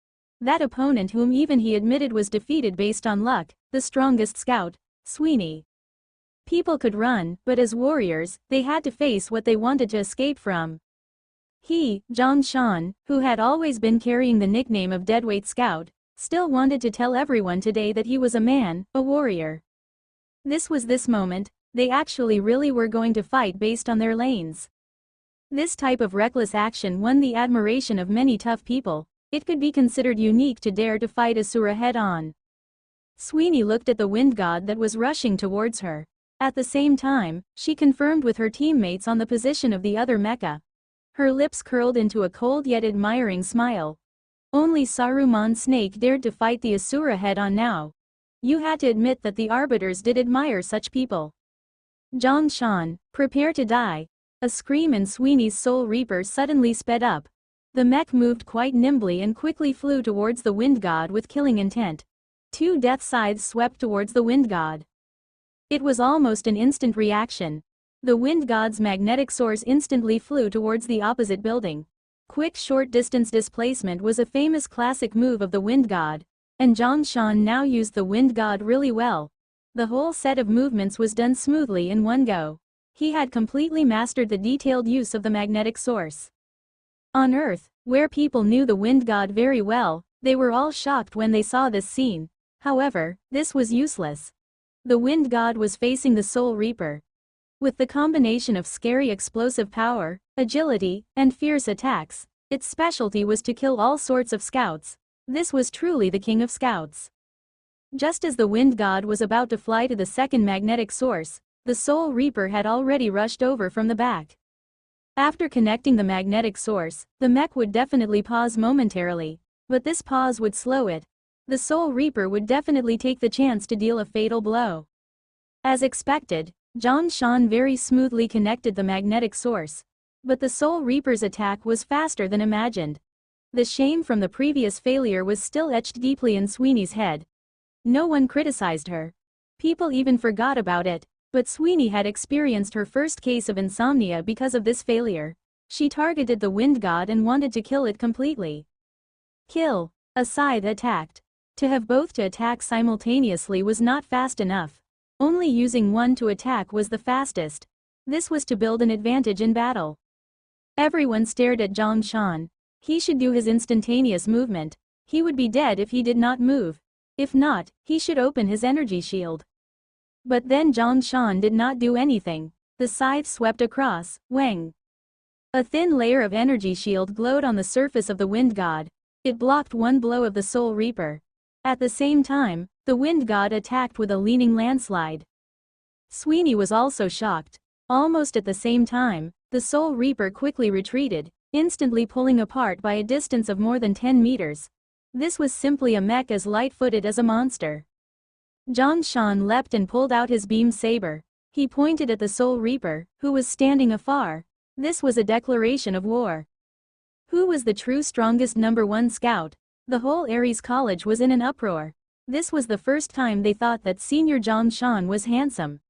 That opponent whom even he admitted was defeated based on luck, the strongest scout, Sweeney. People could run, but as warriors, they had to face what they wanted to escape from. He, Zhang Shan, who had always been carrying the nickname of Deadweight Scout, still wanted to tell everyone today that he was a man, a warrior. This moment, they actually really were going to fight based on their lanes. This type of reckless action won the admiration of many tough people. It could be considered unique to dare to fight Asura head-on. Sweeney looked at the wind god that was rushing towards her. At the same time, she confirmed with her teammates on the position of the other mecha. Her lips curled into a cold yet admiring smile. Only Saruman's snake dared to fight the Asura head-on now. You had to admit that the arbiters did admire such people. Zhang Shan, prepare to die. A scream in Sweeney's Soul Reaper suddenly sped up. The mech moved quite nimbly and quickly flew towards the wind god with killing intent. 2 death scythes swept towards the wind god. It was almost an instant reaction. The wind god's magnetic source instantly flew towards the opposite building. Quick short-distance displacement was a famous classic move of the wind god, and Zhang Shan now used the wind god really well. The whole set of movements was done smoothly in one go. He had completely mastered the detailed use of the magnetic source. On Earth, where people knew the wind god very well, they were all shocked when they saw this scene. However, this was useless. The wind god was facing the Soul Reaper. With the combination of scary explosive power, agility, and fierce attacks, its specialty was to kill all sorts of scouts. This was truly the king of scouts. Just as the wind god was about to fly to the second magnetic source, the Soul Reaper had already rushed over from the back. After connecting the magnetic source, the mech would definitely pause momentarily, but this pause would slow it. The Soul Reaper would definitely take the chance to deal a fatal blow. As expected, Zhang Shan very smoothly connected the magnetic source. But the Soul Reaper's attack was faster than imagined. The shame from the previous failure was still etched deeply in Sweeney's head. No one criticized her. People even forgot about it, but Sweeney had experienced her first case of insomnia because of this failure. She targeted the wind god and wanted to kill it completely. Kill. A scythe attacked. To have both to attack simultaneously was not fast enough. Only using one to attack was the fastest. This was to build an advantage in battle. Everyone stared at Zhang Shan. He should do his instantaneous movement. He would be dead if he did not move. If not, he should open his energy shield. But then Zhang Shan did not do anything. The scythe swept across, wang. A thin layer of energy shield glowed on the surface of the wind god. It blocked one blow of the Soul Reaper. At the same time, the wind god attacked with a leaning landslide. Sweeney was also shocked. Almost at the same time, the Soul Reaper quickly retreated, instantly pulling apart by a distance of more than 10 meters. This was simply a mech as light-footed as a monster. Zhang Shan leapt and pulled out his beam saber. He pointed at the Soul Reaper, who was standing afar. This was a declaration of war. Who was the true strongest #1 scout? The whole Ares College was in an uproar. This was the first time they thought that Senior Zhang Shan was handsome.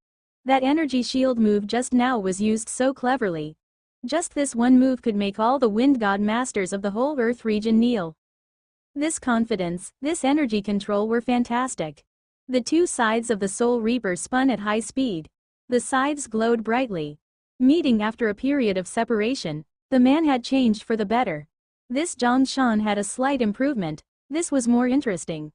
That energy shield move just now was used so cleverly. Just this one move could make all the wind god masters of the whole Earth region kneel. This confidence, this energy control were fantastic. The 2 sides of the Soul Reaper spun at high speed. The scythes glowed brightly. Meeting after a period of separation, the man had changed for the better. This Zhang Shan had a slight improvement. This was more interesting.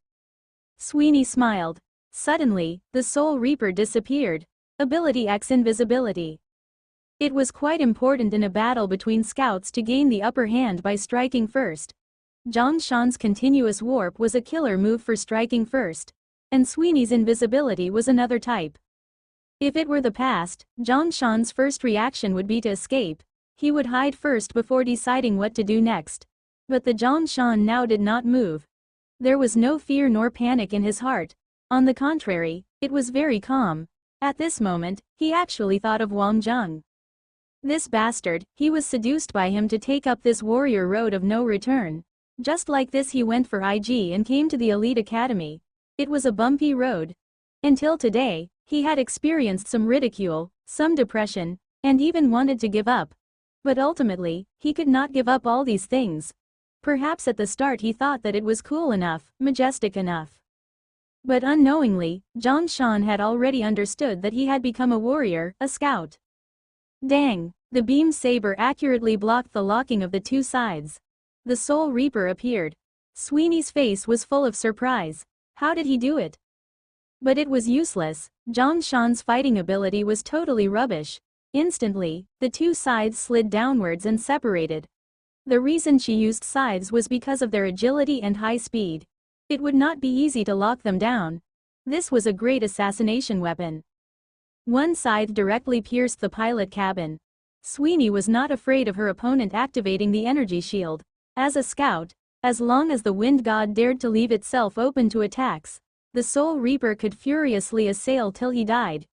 Sweeney smiled. Suddenly, the Soul Reaper disappeared. Ability X Invisibility. It was quite important in a battle between scouts to gain the upper hand by striking first. Zhang Shan's continuous warp was a killer move for striking first. And Sweeney's invisibility was another type. If it were the past, Zhang Shan's first reaction would be to escape. He would hide first before deciding what to do next. But the Zhang Shan now did not move. There was no fear nor panic in his heart. On the contrary, it was very calm. At this moment, he actually thought of Wang Zheng. This bastard, he was seduced by him to take up this warrior road of no return. Just like this he went for IG and came to the elite academy. It was a bumpy road. Until today, he had experienced some ridicule, some depression, and even wanted to give up. But ultimately, he could not give up all these things. Perhaps at the start he thought that it was cool enough, majestic enough. But unknowingly, Zhang Shan had already understood that he had become a warrior, a scout. Dang! The beam saber accurately blocked the locking of the two sides. The Soul Reaper appeared. Sweeney's face was full of surprise. How did he do it? But it was useless. Zhang Shan's fighting ability was totally rubbish. Instantly, the two sides slid downwards and separated. The reason she used scythes was because of their agility and high speed. It would not be easy to lock them down. This was a great assassination weapon. One scythe directly pierced the pilot cabin. Sweeney was not afraid of her opponent activating the energy shield. As a scout, as long as the Wind God dared to leave itself open to attacks, the Soul Reaper could furiously assail till he died.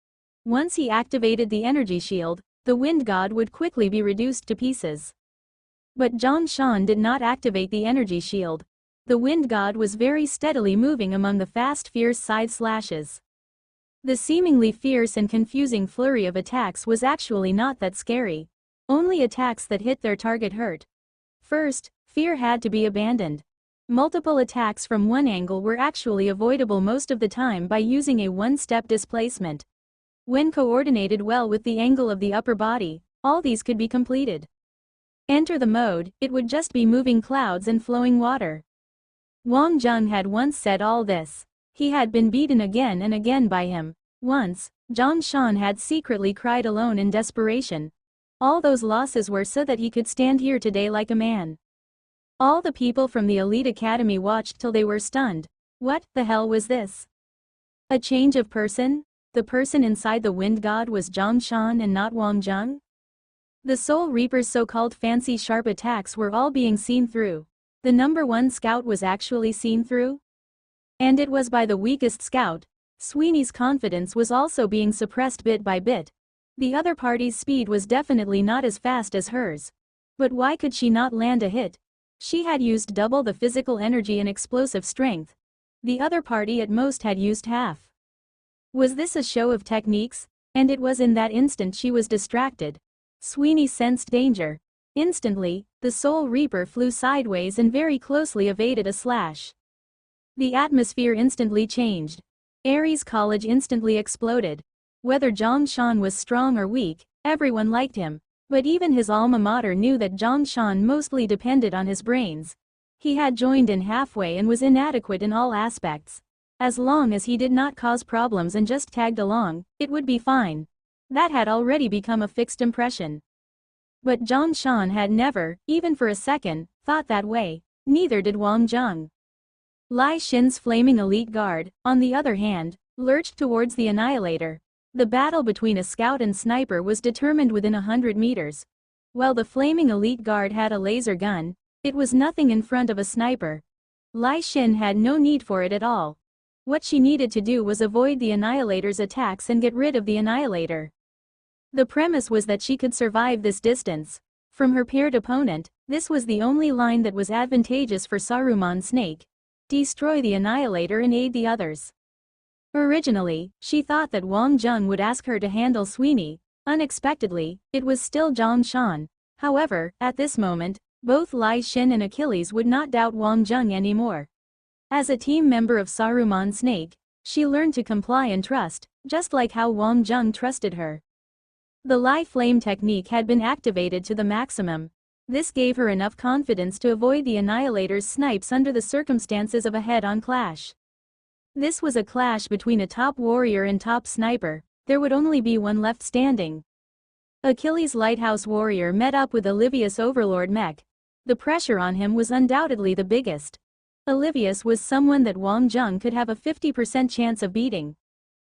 Once he activated the energy shield, the Wind God would quickly be reduced to pieces. But Zhang Shan did not activate the energy shield. The Wind God was very steadily moving among the fast fierce side slashes. The seemingly fierce and confusing flurry of attacks was actually not that scary. Only attacks that hit their target hurt. First, fear had to be abandoned. Multiple attacks from one angle were actually avoidable most of the time by using a one-step displacement. When coordinated well with the angle of the upper body, all these could be completed. Enter the mode, it would just be moving clouds and flowing water. Wang Zheng had once said all this. He had been beaten again and again by him. Once, Zhang Shan had secretly cried alone in desperation. All those losses were so that he could stand here today like a man. All the people from the elite academy watched till they were stunned. What the hell was this? A change of person? The person inside the Wind God was Zhang Shan and not Wang Zheng? The Soul Reaper's so-called fancy sharp attacks were all being seen through. The number one scout was actually seen through? And it was by the weakest scout. Sweeney's confidence was also being suppressed bit by bit. The other party's speed was definitely not as fast as hers. But why could she not land a hit? She had used double the physical energy and explosive strength. The other party at most had used half. Was this a show of techniques? And it was in that instant she was distracted. Sweeney sensed danger. Instantly, the Soul Reaper flew sideways and very closely evaded a slash. The atmosphere instantly changed. Ares College instantly exploded. Whether Zhang Shan was strong or weak, everyone liked him. But even his alma mater knew that Zhang Shan mostly depended on his brains. He had joined in halfway and was inadequate in all aspects. As long as he did not cause problems and just tagged along, it would be fine. That had already become a fixed impression. But Zhang Shan had never, even for a second, thought that way. Neither did Wang Zheng. Lai Xin's flaming elite guard, on the other hand, lurched towards the Annihilator. The battle between a scout and sniper was determined within 100 meters. While the flaming elite guard had a laser gun, it was nothing in front of a sniper. Lai Xin had no need for it at all. What she needed to do was avoid the Annihilator's attacks and get rid of the Annihilator. The premise was that she could survive this distance. From her paired opponent, this was the only line that was advantageous for Saruman Snake. Destroy the Annihilator and aid the others. Originally, she thought that Wang Zheng would ask her to handle Sweeney. Unexpectedly, it was still Zhang Shan. However, at this moment, both Lai Xin and Achilles would not doubt Wang Zheng anymore. As a team member of Saruman Snake, she learned to comply and trust, just like how Wang Zheng trusted her. The Lai Flame technique had been activated to the maximum. This gave her enough confidence to avoid the Annihilator's snipes under the circumstances of a head-on clash. This was a clash between a top warrior and top sniper. There would only be one left standing. Achilles' Lighthouse Warrior met up with Olivia's Overlord mech. The pressure on him was undoubtedly the biggest. Olivia's was someone that Wang Zheng could have a 50% chance of beating.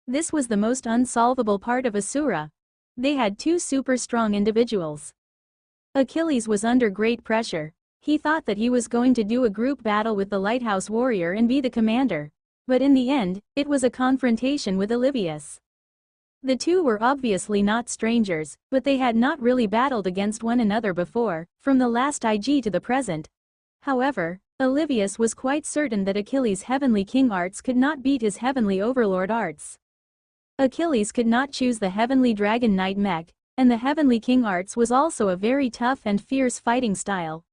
This was the most unsolvable part of Asura. They had two super strong individuals. Achilles was under great pressure. He thought that he was going to do a group battle with the Lighthouse Warrior and be the commander. But in the end, it was a confrontation with Olivia's. The two were obviously not strangers, but they had not really battled against one another before, from the last IG to the present. However, Olivia's was quite certain that Achilles' Heavenly King arts could not beat his Heavenly Overlord arts. Achilles could not choose the Heavenly Dragon Knight mech, and the Heavenly King arts was also a very tough and fierce fighting style.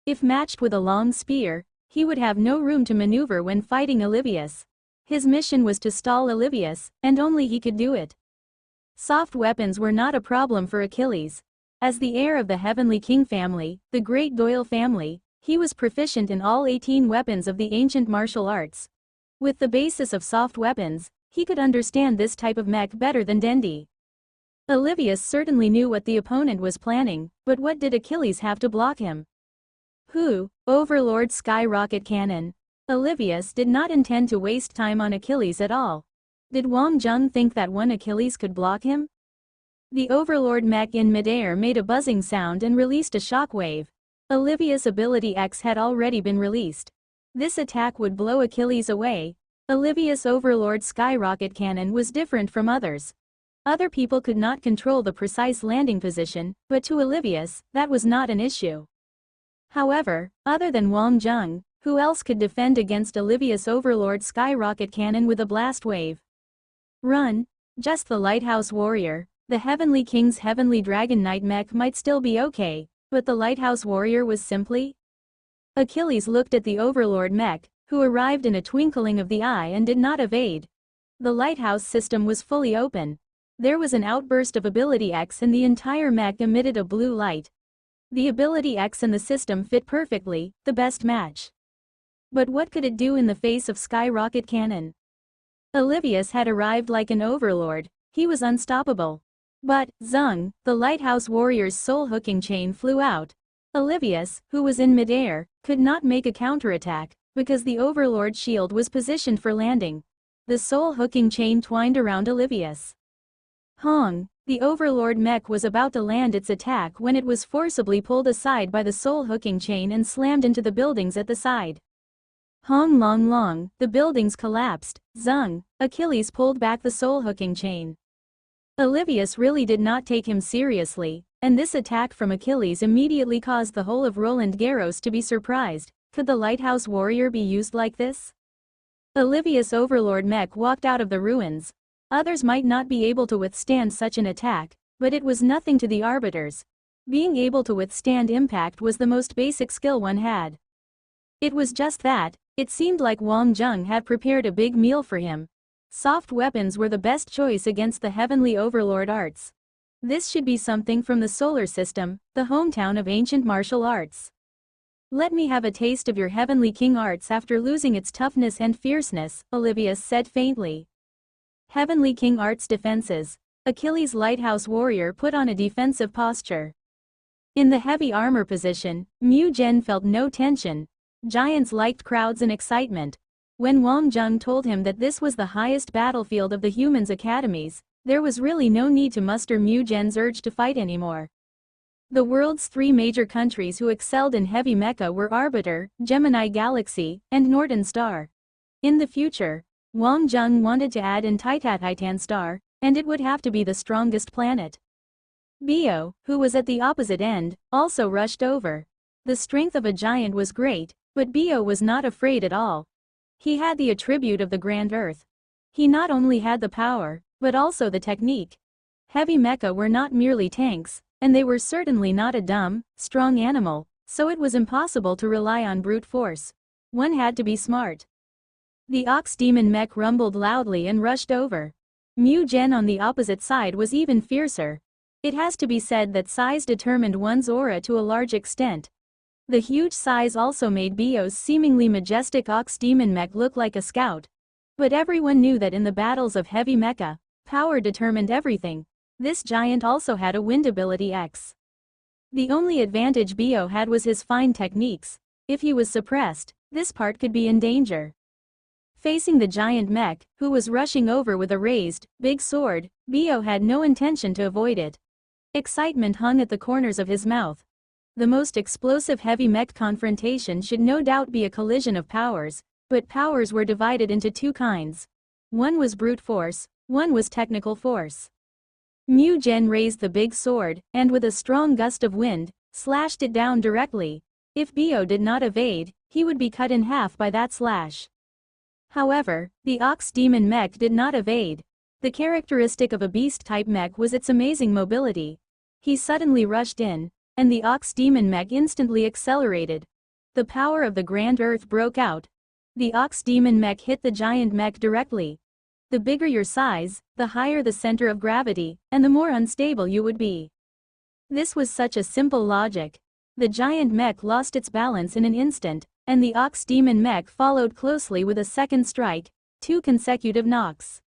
If matched with a long spear, he would have no room to maneuver when fighting Olivia's. His mission was to stall Olivia's, and only he could do it. Soft weapons were not a problem for Achilles. As the heir of the Heavenly King family, the Great Doyle family, he was proficient in all 18 weapons of the ancient martial arts. With the basis of soft weapons, he could understand this type of mech better than Dendi. Olivia's certainly knew what the opponent was planning, but what did Achilles have to block him? Overlord Skyrocket Cannon. Olivia's did not intend to waste time on Achilles at all. Did Wang Zheng think that one Achilles could block him? The Overlord mech in midair made a buzzing sound and released a shockwave. Olivia's ability X had already been released. This attack would blow Achilles away. Olivia's Overlord Skyrocket Cannon was different from others. Other people could not control the precise landing position, but to Olivia's, that was not an issue. However, other than Wang Zheng, who else could defend against Olivia's Overlord Skyrocket Cannon with a blast wave? Run. Just the Lighthouse Warrior. The Heavenly King's Heavenly Dragon Knight mech might still be okay, but the Lighthouse Warrior was simply? Achilles looked at the Overlord mech, who arrived in a twinkling of the eye and did not evade. The Lighthouse system was fully open. There was an outburst of Ability X and the entire mech emitted a blue light. The Ability X and the system fit perfectly, the best match. But what could it do in the face of Skyrocket Cannon? Olivia's had arrived like an overlord. He was unstoppable. But, zung, the Lighthouse Warrior's soul hooking chain flew out. Olivia's, who was in midair, could not make a counterattack, because the Overlord shield was positioned for landing. The soul hooking chain twined around Olivia's. Hong, the Overlord mech was about to land its attack when it was forcibly pulled aside by the soul hooking chain and slammed into the buildings at the side. Hong long long, the buildings collapsed. Zung, Achilles pulled back the soul hooking chain. Olivia's really did not take him seriously, and this attack from Achilles immediately caused the whole of Roland Garros to be surprised. Could the Lighthouse Warrior be used like this? Olivia's Overlord mech walked out of the ruins. Others might not be able to withstand such an attack, but it was nothing to the arbiters. Being able to withstand impact was the most basic skill one had. It was just that. It seemed like Wang Zheng had prepared a big meal for him. Soft weapons were the best choice against the Heavenly Overlord arts. This should be something from the solar system, the hometown of ancient martial arts. Let me have a taste of your Heavenly King arts after losing its toughness and fierceness, Olivia said faintly. Heavenly King arts defenses. Achilles' Lighthouse Warrior put on a defensive posture. In the heavy armor position, Mu Gen felt no tension. Giants liked crowds and excitement. When Wang Zheng told him that this was the highest battlefield of the humans' academies, there was really no need to muster Mu Gen's urge to fight anymore. The world's three major countries who excelled in heavy mecha were Arbiter, Gemini Galaxy, and Norton Star. In the future, Wang Zheng wanted to add in Titan Star, and it would have to be the strongest planet. Bio, who was at the opposite end, also rushed over. The strength of a giant was great, but Bio was not afraid at all. He had the attribute of the Grand Earth. He not only had the power, but also the technique. Heavy mecha were not merely tanks, and they were certainly not a dumb, strong animal, so it was impossible to rely on brute force. One had to be smart. The Ox Demon mech rumbled loudly and rushed over. Mu Gen on the opposite side was even fiercer. It has to be said that size determined one's aura to a large extent. The huge size also made Bio's seemingly majestic ox demon mech look like a scout. But everyone knew that in the battles of heavy mecha, power determined everything. This giant also had a wind ability X. The only advantage Bio had was his fine techniques. If he was suppressed, this part could be in danger. Facing the giant mech, who was rushing over with a raised, big sword, Bio had no intention to avoid it. Excitement hung at the corners of his mouth. The most explosive heavy mech confrontation should no doubt be a collision of powers, but powers were divided into two kinds. One was brute force, one was technical force. Mu Gen raised the big sword, and with a strong gust of wind, slashed it down directly. If Bio did not evade, he would be cut in half by that slash. However, the Ox Demon mech did not evade. The characteristic of a beast-type mech was its amazing mobility. He suddenly rushed in, and the Ox Demon mech instantly accelerated. The power of the Grand Earth broke out. The Ox Demon mech hit the giant mech directly. The bigger your size, the higher the center of gravity, and the more unstable you would be. This was such a simple logic. The giant mech lost its balance in an instant, and the Ox Demon mech followed closely with a second strike, 2 consecutive knocks.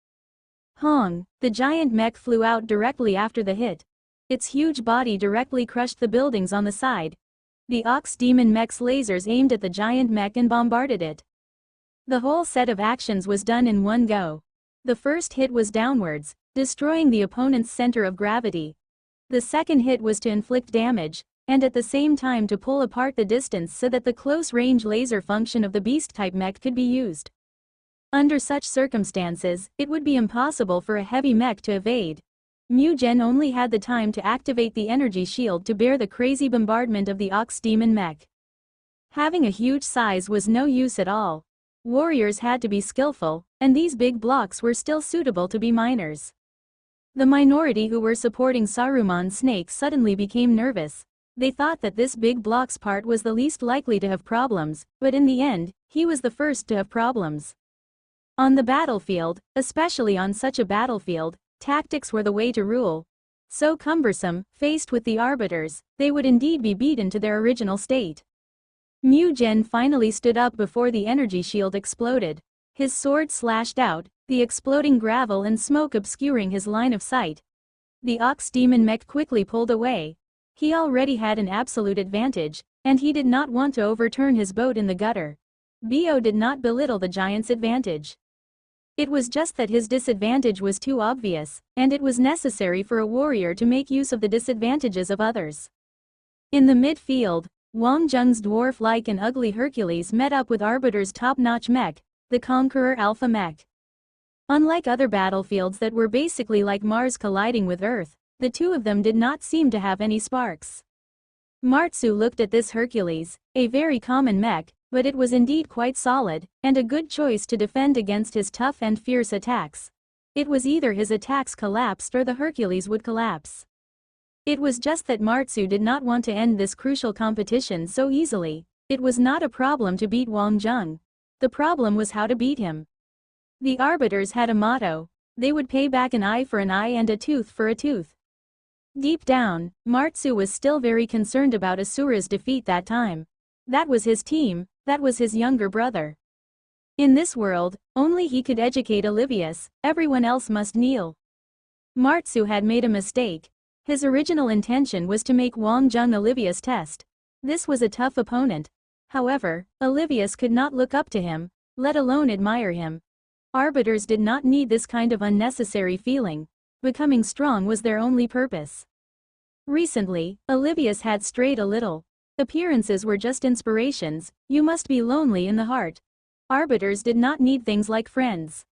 Hong, the giant mech flew out directly after the hit. Its huge body directly crushed the buildings on the side. The Ox Demon mech's lasers aimed at the giant mech and bombarded it. The whole set of actions was done in one go. The first hit was downwards, destroying the opponent's center of gravity. The second hit was to inflict damage, and at the same time to pull apart the distance so that the close-range laser function of the beast-type mech could be used. Under such circumstances, it would be impossible for a heavy mech to evade. Mu Gen only had the time to activate the energy shield to bear the crazy bombardment of the Ox Demon mech. Having a huge size was no use at all. Warriors had to be skillful, and these big blocks were still suitable to be miners. The minority who were supporting Saruman's snake suddenly became nervous. They thought that this big blocks part was the least likely to have problems, but in the end, he was the first to have problems. On the battlefield, especially on such a battlefield, tactics were the way to rule. So cumbersome, faced with the arbiters, they would indeed be beaten to their original state. Mu Gen finally stood up before the energy shield exploded. His sword slashed out, the exploding gravel and smoke obscuring his line of sight. The Ox Demon mech quickly pulled away. He already had an absolute advantage, and he did not want to overturn his boat in the gutter. Bio did not belittle the giant's advantage. It was just that his disadvantage was too obvious, and it was necessary for a warrior to make use of the disadvantages of others. In the midfield, Wang Zheng's dwarf-like and ugly Hercules met up with Arbiter's top-notch mech, the Conqueror Alpha mech. Unlike other battlefields that were basically like Mars colliding with Earth, the two of them did not seem to have any sparks. Martsu looked at this Hercules, a very common mech, but it was indeed quite solid, and a good choice to defend against his tough and fierce attacks. It was either his attacks collapsed or the Hercules would collapse. It was just that Martsu did not want to end this crucial competition so easily. It was not a problem to beat Wang Zheng. The problem was how to beat him. The arbiters had a motto: they would pay back an eye for an eye and a tooth for a tooth. Deep down, Martsu was still very concerned about Asura's defeat that time. That was his team, that was his younger brother. In this world, only he could educate Olivius, everyone else must kneel. Martsu had made a mistake. His original intention was to make Wang Zheng Olivius test. This was a tough opponent. However, Olivius could not look up to him, let alone admire him. Arbiters did not need this kind of unnecessary feeling. Becoming strong was their only purpose. Recently, Olivius had strayed a little. Appearances were just inspirations. You must be lonely in the heart. Arbiters did not need things like friends.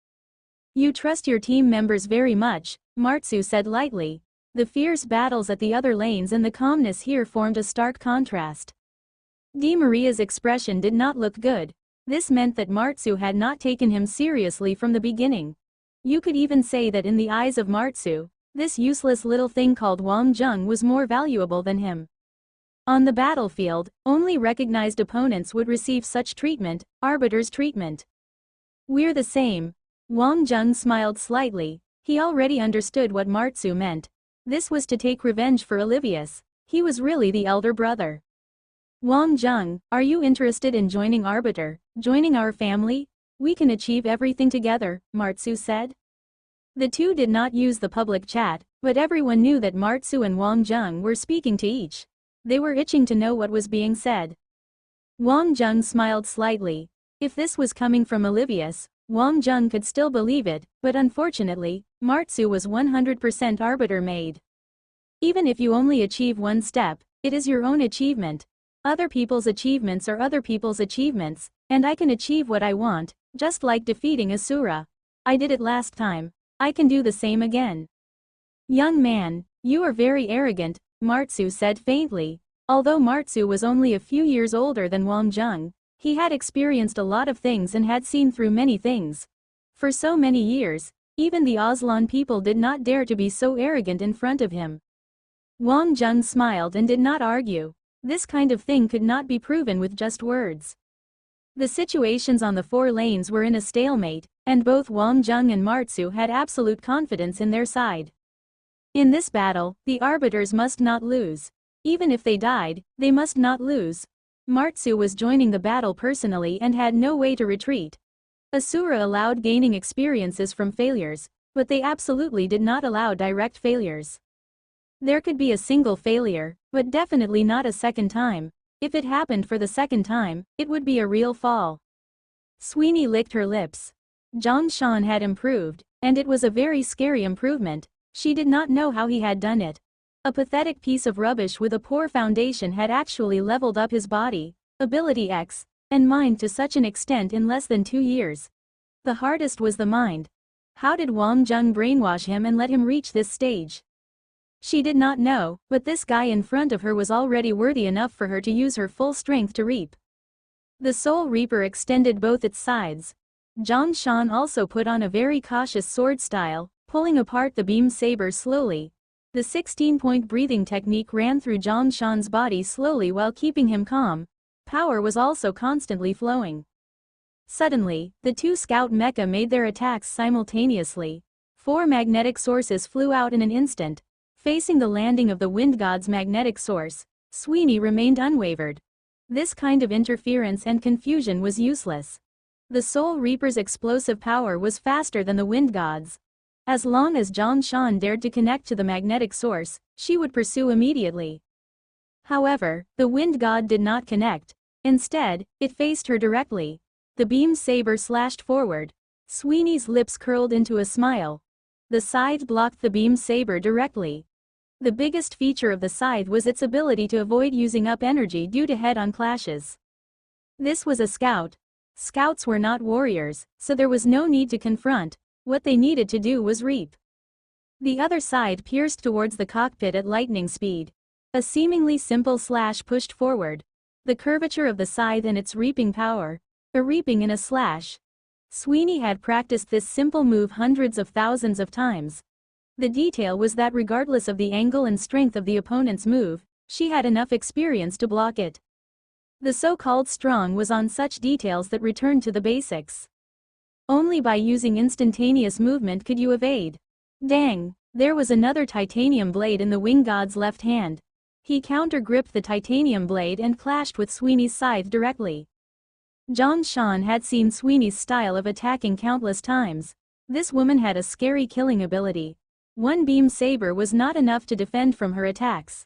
You trust your team members very much, Martsu said lightly. The fierce battles at the other lanes and the calmness here formed a stark contrast. Di Maria's expression did not look good. This meant that Martsu had not taken him seriously from the beginning. You could even say that in the eyes of Martsu, this useless little thing called Wang Zheng was more valuable than him. On the battlefield, only recognized opponents would receive such treatment, arbiters' treatment. We're the same. Wang Zheng smiled slightly. He already understood what Martsu meant. This was to take revenge for Olivius. He was really the elder brother. Wang Zheng, are you interested in joining Arbiter, joining our family? We can achieve everything together, Martsu said. The two did not use the public chat, but everyone knew that Martsu and Wang Zheng were speaking to each. They were itching to know what was being said. Wang Zheng smiled slightly. If this was coming from Olivius, Wang Zheng could still believe it, but unfortunately, Martsu was 100% arbiter made. Even if you only achieve one step, it is your own achievement. Other people's achievements are other people's achievements, and I can achieve what I want, just like defeating Asura. I did it last time. I can do the same again. Young man, you are very arrogant, Martsu said faintly. Although Martsu was only a few years older than Wang Zheng, he had experienced a lot of things and had seen through many things. For so many years, even the Aslan people did not dare to be so arrogant in front of him. Wang Zheng smiled and did not argue. This kind of thing could not be proven with just words. The situations on the 4 lanes were in a stalemate, and both Wang Zheng and Martsu had absolute confidence in their side. In this battle, the arbiters must not lose. Even if they died, they must not lose. Martsu was joining the battle personally and had no way to retreat. Asura allowed gaining experiences from failures, but they absolutely did not allow direct failures. There could be a single failure, but definitely not a second time. If it happened for the second time, it would be a real fall. Sweeney licked her lips. Zhang Shan had improved, and it was a very scary improvement. She did not know how he had done it. A pathetic piece of rubbish with a poor foundation had actually leveled up his body, ability X, and mind to such an extent in less than 2 years. The hardest was the mind. How did Wang Zheng brainwash him and let him reach this stage? She did not know, but this guy in front of her was already worthy enough for her to use her full strength to reap. The Soul Reaper extended both its sides. Zhang Shan also put on a very cautious sword style, pulling apart the beam saber slowly. The 16-point breathing technique ran through Zhang Shan's body slowly while keeping him calm. Power was also constantly flowing. Suddenly, the 2 scout mecha made their attacks simultaneously. 4 magnetic sources flew out in an instant. Facing the landing of the wind god's magnetic source, Sweeney remained unwavered. This kind of interference and confusion was useless. The Soul Reaper's explosive power was faster than the wind god's. As long as Zhang Shan dared to connect to the magnetic source, she would pursue immediately. However, the wind god did not connect. Instead, it faced her directly. The beam saber slashed forward. Sweeney's lips curled into a smile. The scythe blocked the beam saber directly. The biggest feature of the scythe was its ability to avoid using up energy due to head-on clashes. This was a scout. Scouts were not warriors, so there was no need to confront. What they needed to do was reap. The other side pierced towards the cockpit at lightning speed. A seemingly simple slash pushed forward. The curvature of the scythe and its reaping power. A reaping in a slash. Sweeney had practiced this simple move hundreds of thousands of times. The detail was that regardless of the angle and strength of the opponent's move, she had enough experience to block it. The so-called strong was on such details that returned to the basics. Only by using instantaneous movement could you evade. Dang, there was another titanium blade in the wing god's left hand. He counter-gripped the titanium blade and clashed with Sweeney's scythe directly. Zhang Shan had seen Sweeney's style of attacking countless times. This woman had a scary killing ability. 1 beam saber was not enough to defend from her attacks.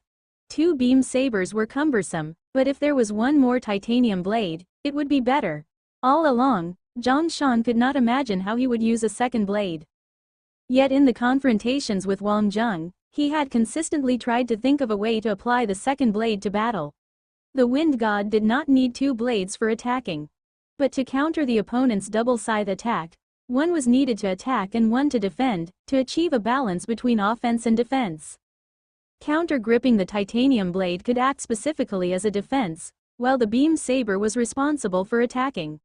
2 beam sabers were cumbersome, but if there was 1 more titanium blade, it would be better. All along, Zhang Shan could not imagine how he would use a second blade. Yet in the confrontations with Wang Zheng, he had consistently tried to think of a way to apply the second blade to battle. The wind god did not need 2 blades for attacking. But to counter the opponent's double scythe attack, 1 was needed to attack and 1 to defend, to achieve a balance between offense and defense. Counter-gripping the titanium blade could act specifically as a defense, while the beam saber was responsible for attacking.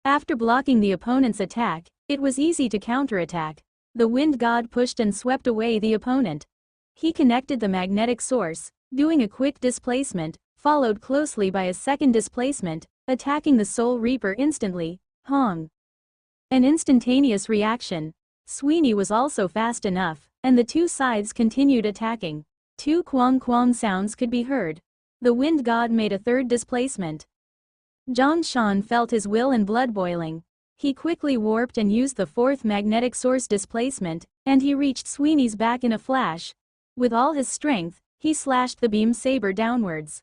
After blocking the opponent's attack, it was easy to counterattack. The wind god pushed and swept away the opponent. He connected the magnetic source, doing a quick displacement, followed closely by a second displacement, attacking the Soul Reaper instantly. Hong. An instantaneous reaction. Sweeney was also fast enough. and the two sides continued attacking. Two quang quang sounds could be heard. The wind god made a third displacement. Zhang Shan felt his will and blood boiling. He quickly warped and used the fourth magnetic source displacement, and he reached Sweeney's back in a flash. With all his strength, he slashed the beam saber downwards.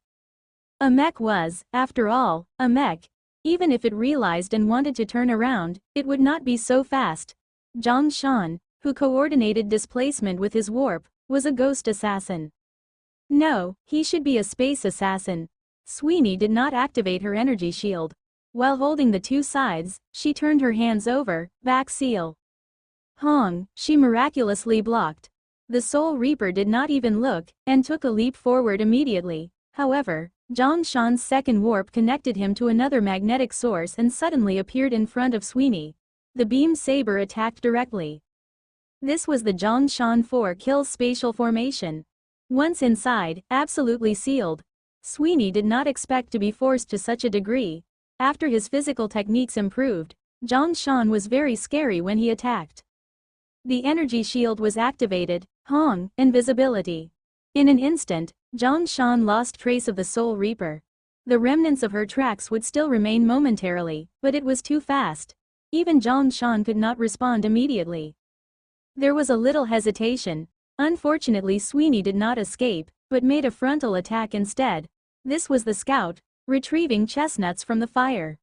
A mech was, after all, a mech. Even if it realized and wanted to turn around, it would not be so fast. Zhang Shan, who coordinated displacement with his warp, was a ghost assassin. No, he should be a space assassin. Sweeney did not activate her energy shield. While holding the two sides, she turned her hands over, back seal. Hong, she miraculously blocked. The Soul Reaper did not even look, and took a leap forward immediately. However, Zhang Shan's second warp connected him to another magnetic source and suddenly appeared in front of Sweeney. The beam saber attacked directly. This was the Zhang Shan 4 kills spatial formation. Once inside, absolutely sealed. Sweeney did not expect to be forced to such a degree. After his physical techniques improved, Zhang Shan was very scary when he attacked. The energy shield was activated, Hong, invisibility. In an instant, Zhang Shan lost trace of the Soul Reaper. The remnants of her tracks would still remain momentarily, but it was too fast. Even Zhang Shan could not respond immediately. There was a little hesitation. Unfortunately, Sweeney did not escape, but made a frontal attack instead. This was the scout, retrieving chestnuts from the fire.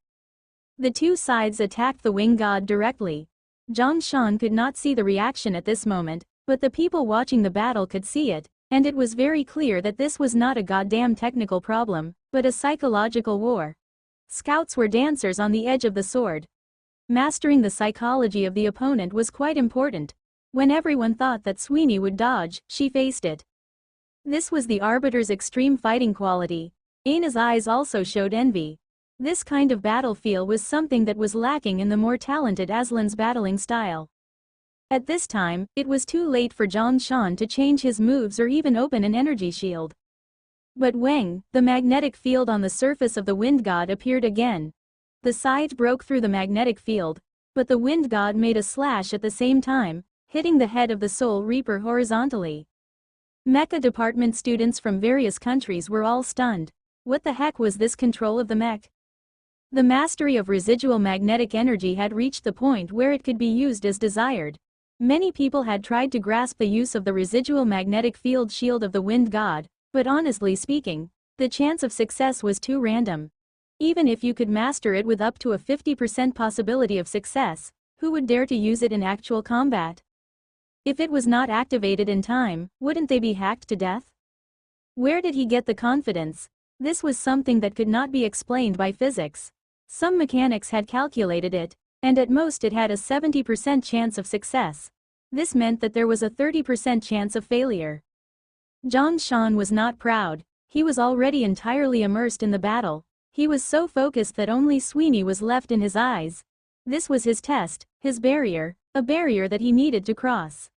The two sides attacked the wing god directly. Zhang Shan could not see the reaction at this moment, but the people watching the battle could see it, and it was very clear that this was not a goddamn technical problem, but a psychological war. Scouts were dancers on the edge of the sword. Mastering the psychology of the opponent was quite important. When everyone thought that Sweeney would dodge, she faced it. This was the Arbiter's extreme fighting quality. Aina's eyes also showed envy. This kind of battle feel was something that was lacking in the more talented Aslan's battling style. At this time, it was too late for Zhang Shan to change his moves or even open an energy shield. But Wang, the magnetic field on the surface of the wind god appeared again. The side broke through the magnetic field, but the wind god made a slash at the same time, hitting the head of the Soul Reaper horizontally. Mecha department students from various countries were all stunned. What the heck was this control of the mech? The mastery of residual magnetic energy had reached the point where it could be used as desired. Many people had tried to grasp the use of the residual magnetic field shield of the wind god, but honestly speaking, the chance of success was too random. Even if you could master it with up to a 50% possibility of success, who would dare to use it in actual combat? If it was not activated in time, wouldn't they be hacked to death? Where did he get the confidence? This was something that could not be explained by physics. Some mechanics had calculated it, and at most it had a 70% chance of success. This meant that there was a 30% chance of failure. Zhang Shan was not proud. He was already entirely immersed in the battle. He was so focused that only Sweeney was left in his eyes. This was his test, his barrier, a barrier that he needed to cross.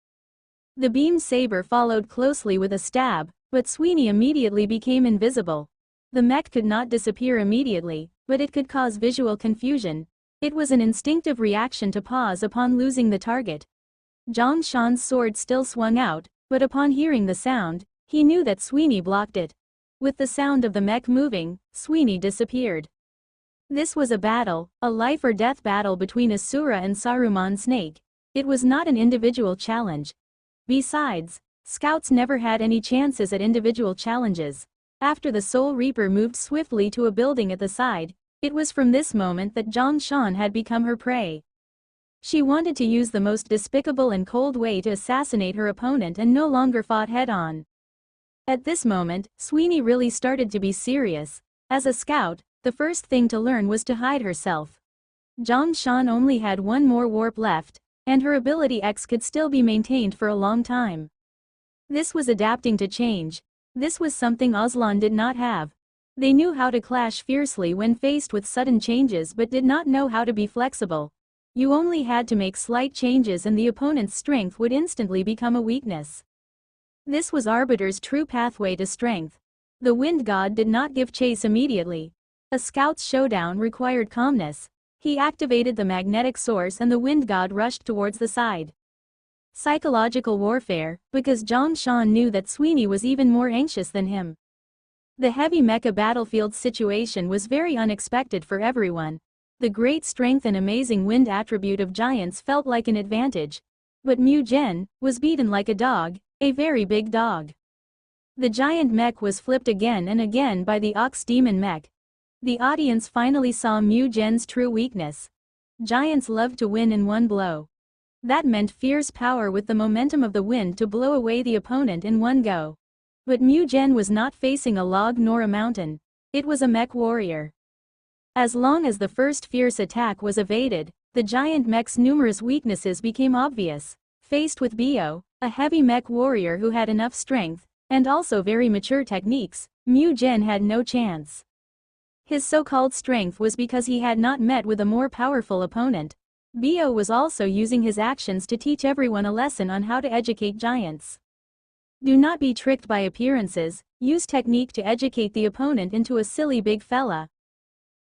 The beam saber followed closely with a stab, but Sweeney immediately became invisible. The mech could not disappear immediately, but it could cause visual confusion. It was an instinctive reaction to pause upon losing the target. Zhang Shan's sword still swung out, but upon hearing the sound, he knew that Sweeney blocked it. With the sound of the mech moving, Sweeney disappeared. This was a battle, a life or death battle between Asura and Saruman Snake. It was not an individual challenge. Besides, scouts never had any chances at individual challenges. After the Soul Reaper moved swiftly to a building at the side, it was from this moment that Zhang Shan had become her prey. She wanted to use the most despicable and cold way to assassinate her opponent and no longer fought head-on. At this moment, Sweeney really started to be serious. As a scout, the first thing to learn was to hide herself. Zhang Shan only had one more warp left, and her ability X could still be maintained for a long time. This was adapting to change. This was something Aslan did not have. They knew how to clash fiercely when faced with sudden changes but did not know how to be flexible. You only had to make slight changes and the opponent's strength would instantly become a weakness. This was Arbiter's true pathway to strength. The wind god did not give chase immediately. A scout's showdown required calmness. He activated the magnetic source and the wind god rushed towards the side. Psychological warfare, because Zhang Shan knew that Sweeney was even more anxious than him. The heavy mecha battlefield situation was very unexpected for everyone. The great strength and amazing wind attribute of giants felt like an advantage. But Mu Gen was beaten like a dog, a very big dog. The giant mech was flipped again and again by the ox demon mech. The audience finally saw Mu Gen's true weakness. Giants love to win in one blow. That meant fierce power with the momentum of the wind to blow away the opponent in one go. But Mu Gen was not facing a log nor a mountain. It was a mech warrior. As long as the first fierce attack was evaded, the giant mech's numerous weaknesses became obvious. Faced with Bio, a heavy mech warrior who had enough strength, and also very mature techniques, Mu Gen had no chance. His so-called strength was because he had not met with a more powerful opponent. Bio was also using his actions to teach everyone a lesson on how to educate giants. Do not be tricked by appearances, use technique to educate the opponent into a silly big fella.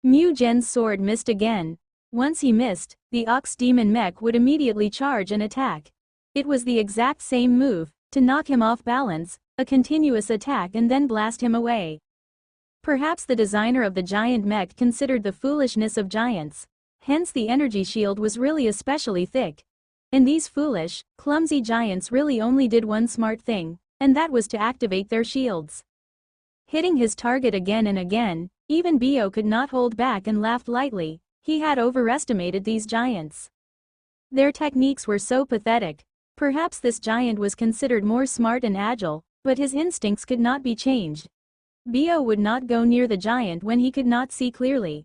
Mu Gen's sword missed again. Once he missed, the ox demon mech would immediately charge and attack. It was the exact same move, to knock him off balance, a continuous attack and then blast him away. Perhaps the designer of the giant mech considered the foolishness of giants. Hence the energy shield was really especially thick. And these foolish, clumsy giants really only did one smart thing, and that was to activate their shields. Hitting his target again and again, even Bio could not hold back and laughed lightly. He had overestimated these giants. Their techniques were so pathetic. Perhaps this giant was considered more smart and agile, but his instincts could not be changed. Bio would not go near the giant when he could not see clearly.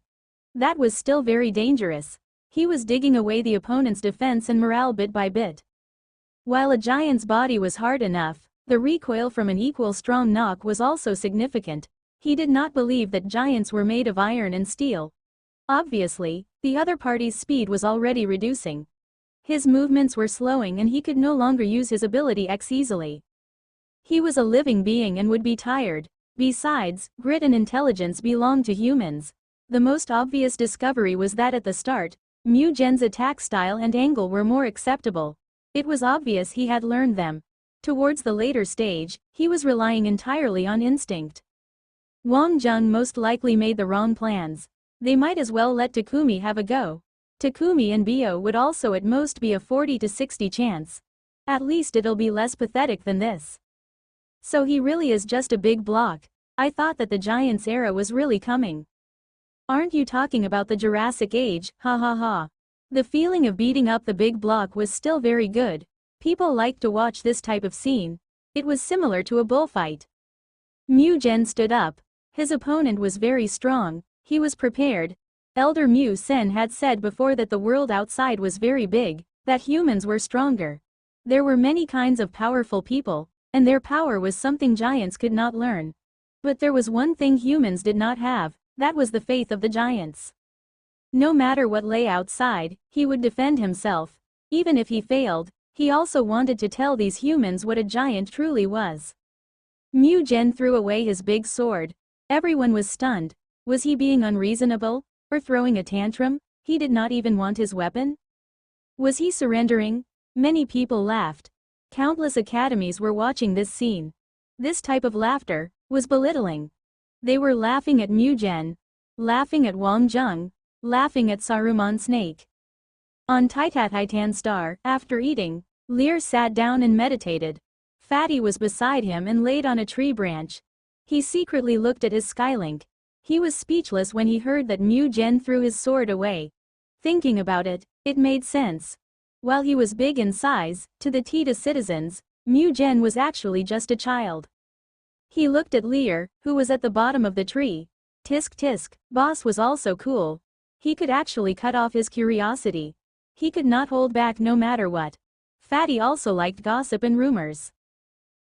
That was still very dangerous. He was digging away the opponent's defense and morale bit by bit. While a giant's body was hard enough, the recoil from an equal strong knock was also significant. He did not believe that giants were made of iron and steel. Obviously, the other party's speed was already reducing. His movements were slowing and he could no longer use his ability X easily. He was a living being and would be tired. Besides, grit and intelligence belong to humans. The most obvious discovery was that at the start, Mu Gen's attack style and angle were more acceptable. It was obvious he had learned them. Towards the later stage, he was relying entirely on instinct. Wang Zheng most likely made the wrong plans. They might as well let Takumi have a go. Takumi and Bio would also at most be a 40 to 60 chance. At least it'll be less pathetic than this. So he really is just a big block. I thought that the Giants era was really coming. Aren't you talking about the Jurassic Age, ha ha ha. The feeling of beating up the big block was still very good. People liked to watch this type of scene. It was similar to a bullfight. Mu Gen stood up. His opponent was very strong. He was prepared. Elder Mu Sen had said before that the world outside was very big, that humans were stronger. There were many kinds of powerful people, and their power was something giants could not learn. But there was one thing humans did not have, that was the faith of the giants. No matter what lay outside, he would defend himself. Even if he failed, he also wanted to tell these humans what a giant truly was. Mu Gen threw away his big sword. Everyone was stunned. Was he being unreasonable? Or throwing a tantrum? He did not even want his weapon? Was he surrendering? Many people laughed. Countless academies were watching this scene. This type of laughter was belittling. They were laughing at Mu Gen, laughing at Wang Zheng, laughing at Saruman Snake. On Titan Star, after eating, Lear sat down and meditated. Fatty was beside him and laid on a tree branch. He secretly looked at his Skylink. He was speechless when he heard that Mu Gen threw his sword away. Thinking about it, it made sense. While he was big in size, to the Tita citizens, Mu Gen was actually just a child. He looked at Lear, who was at the bottom of the tree. Tisk tisk, boss was also cool. He could actually cut off his curiosity. He could not hold back no matter what. Fatty also liked gossip and rumors.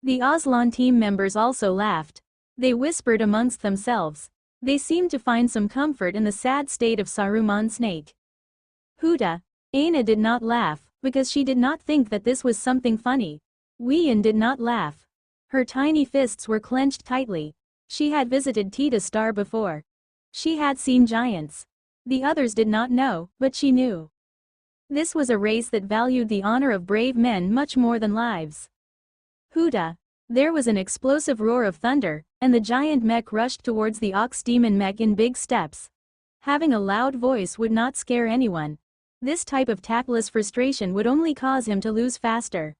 The Aslan team members also laughed. They whispered amongst themselves. They seemed to find some comfort in the sad state of Saruman Snake. Huda, Aina did not laugh, because she did not think that this was something funny. Wien did not laugh. Her tiny fists were clenched tightly. She had visited Tita Star before. She had seen giants. The others did not know, but she knew. This was a race that valued the honor of brave men much more than lives. Huda! There was an explosive roar of thunder, and the giant mech rushed towards the ox demon mech in big steps. Having a loud voice would not scare anyone. This type of tactless frustration would only cause him to lose faster.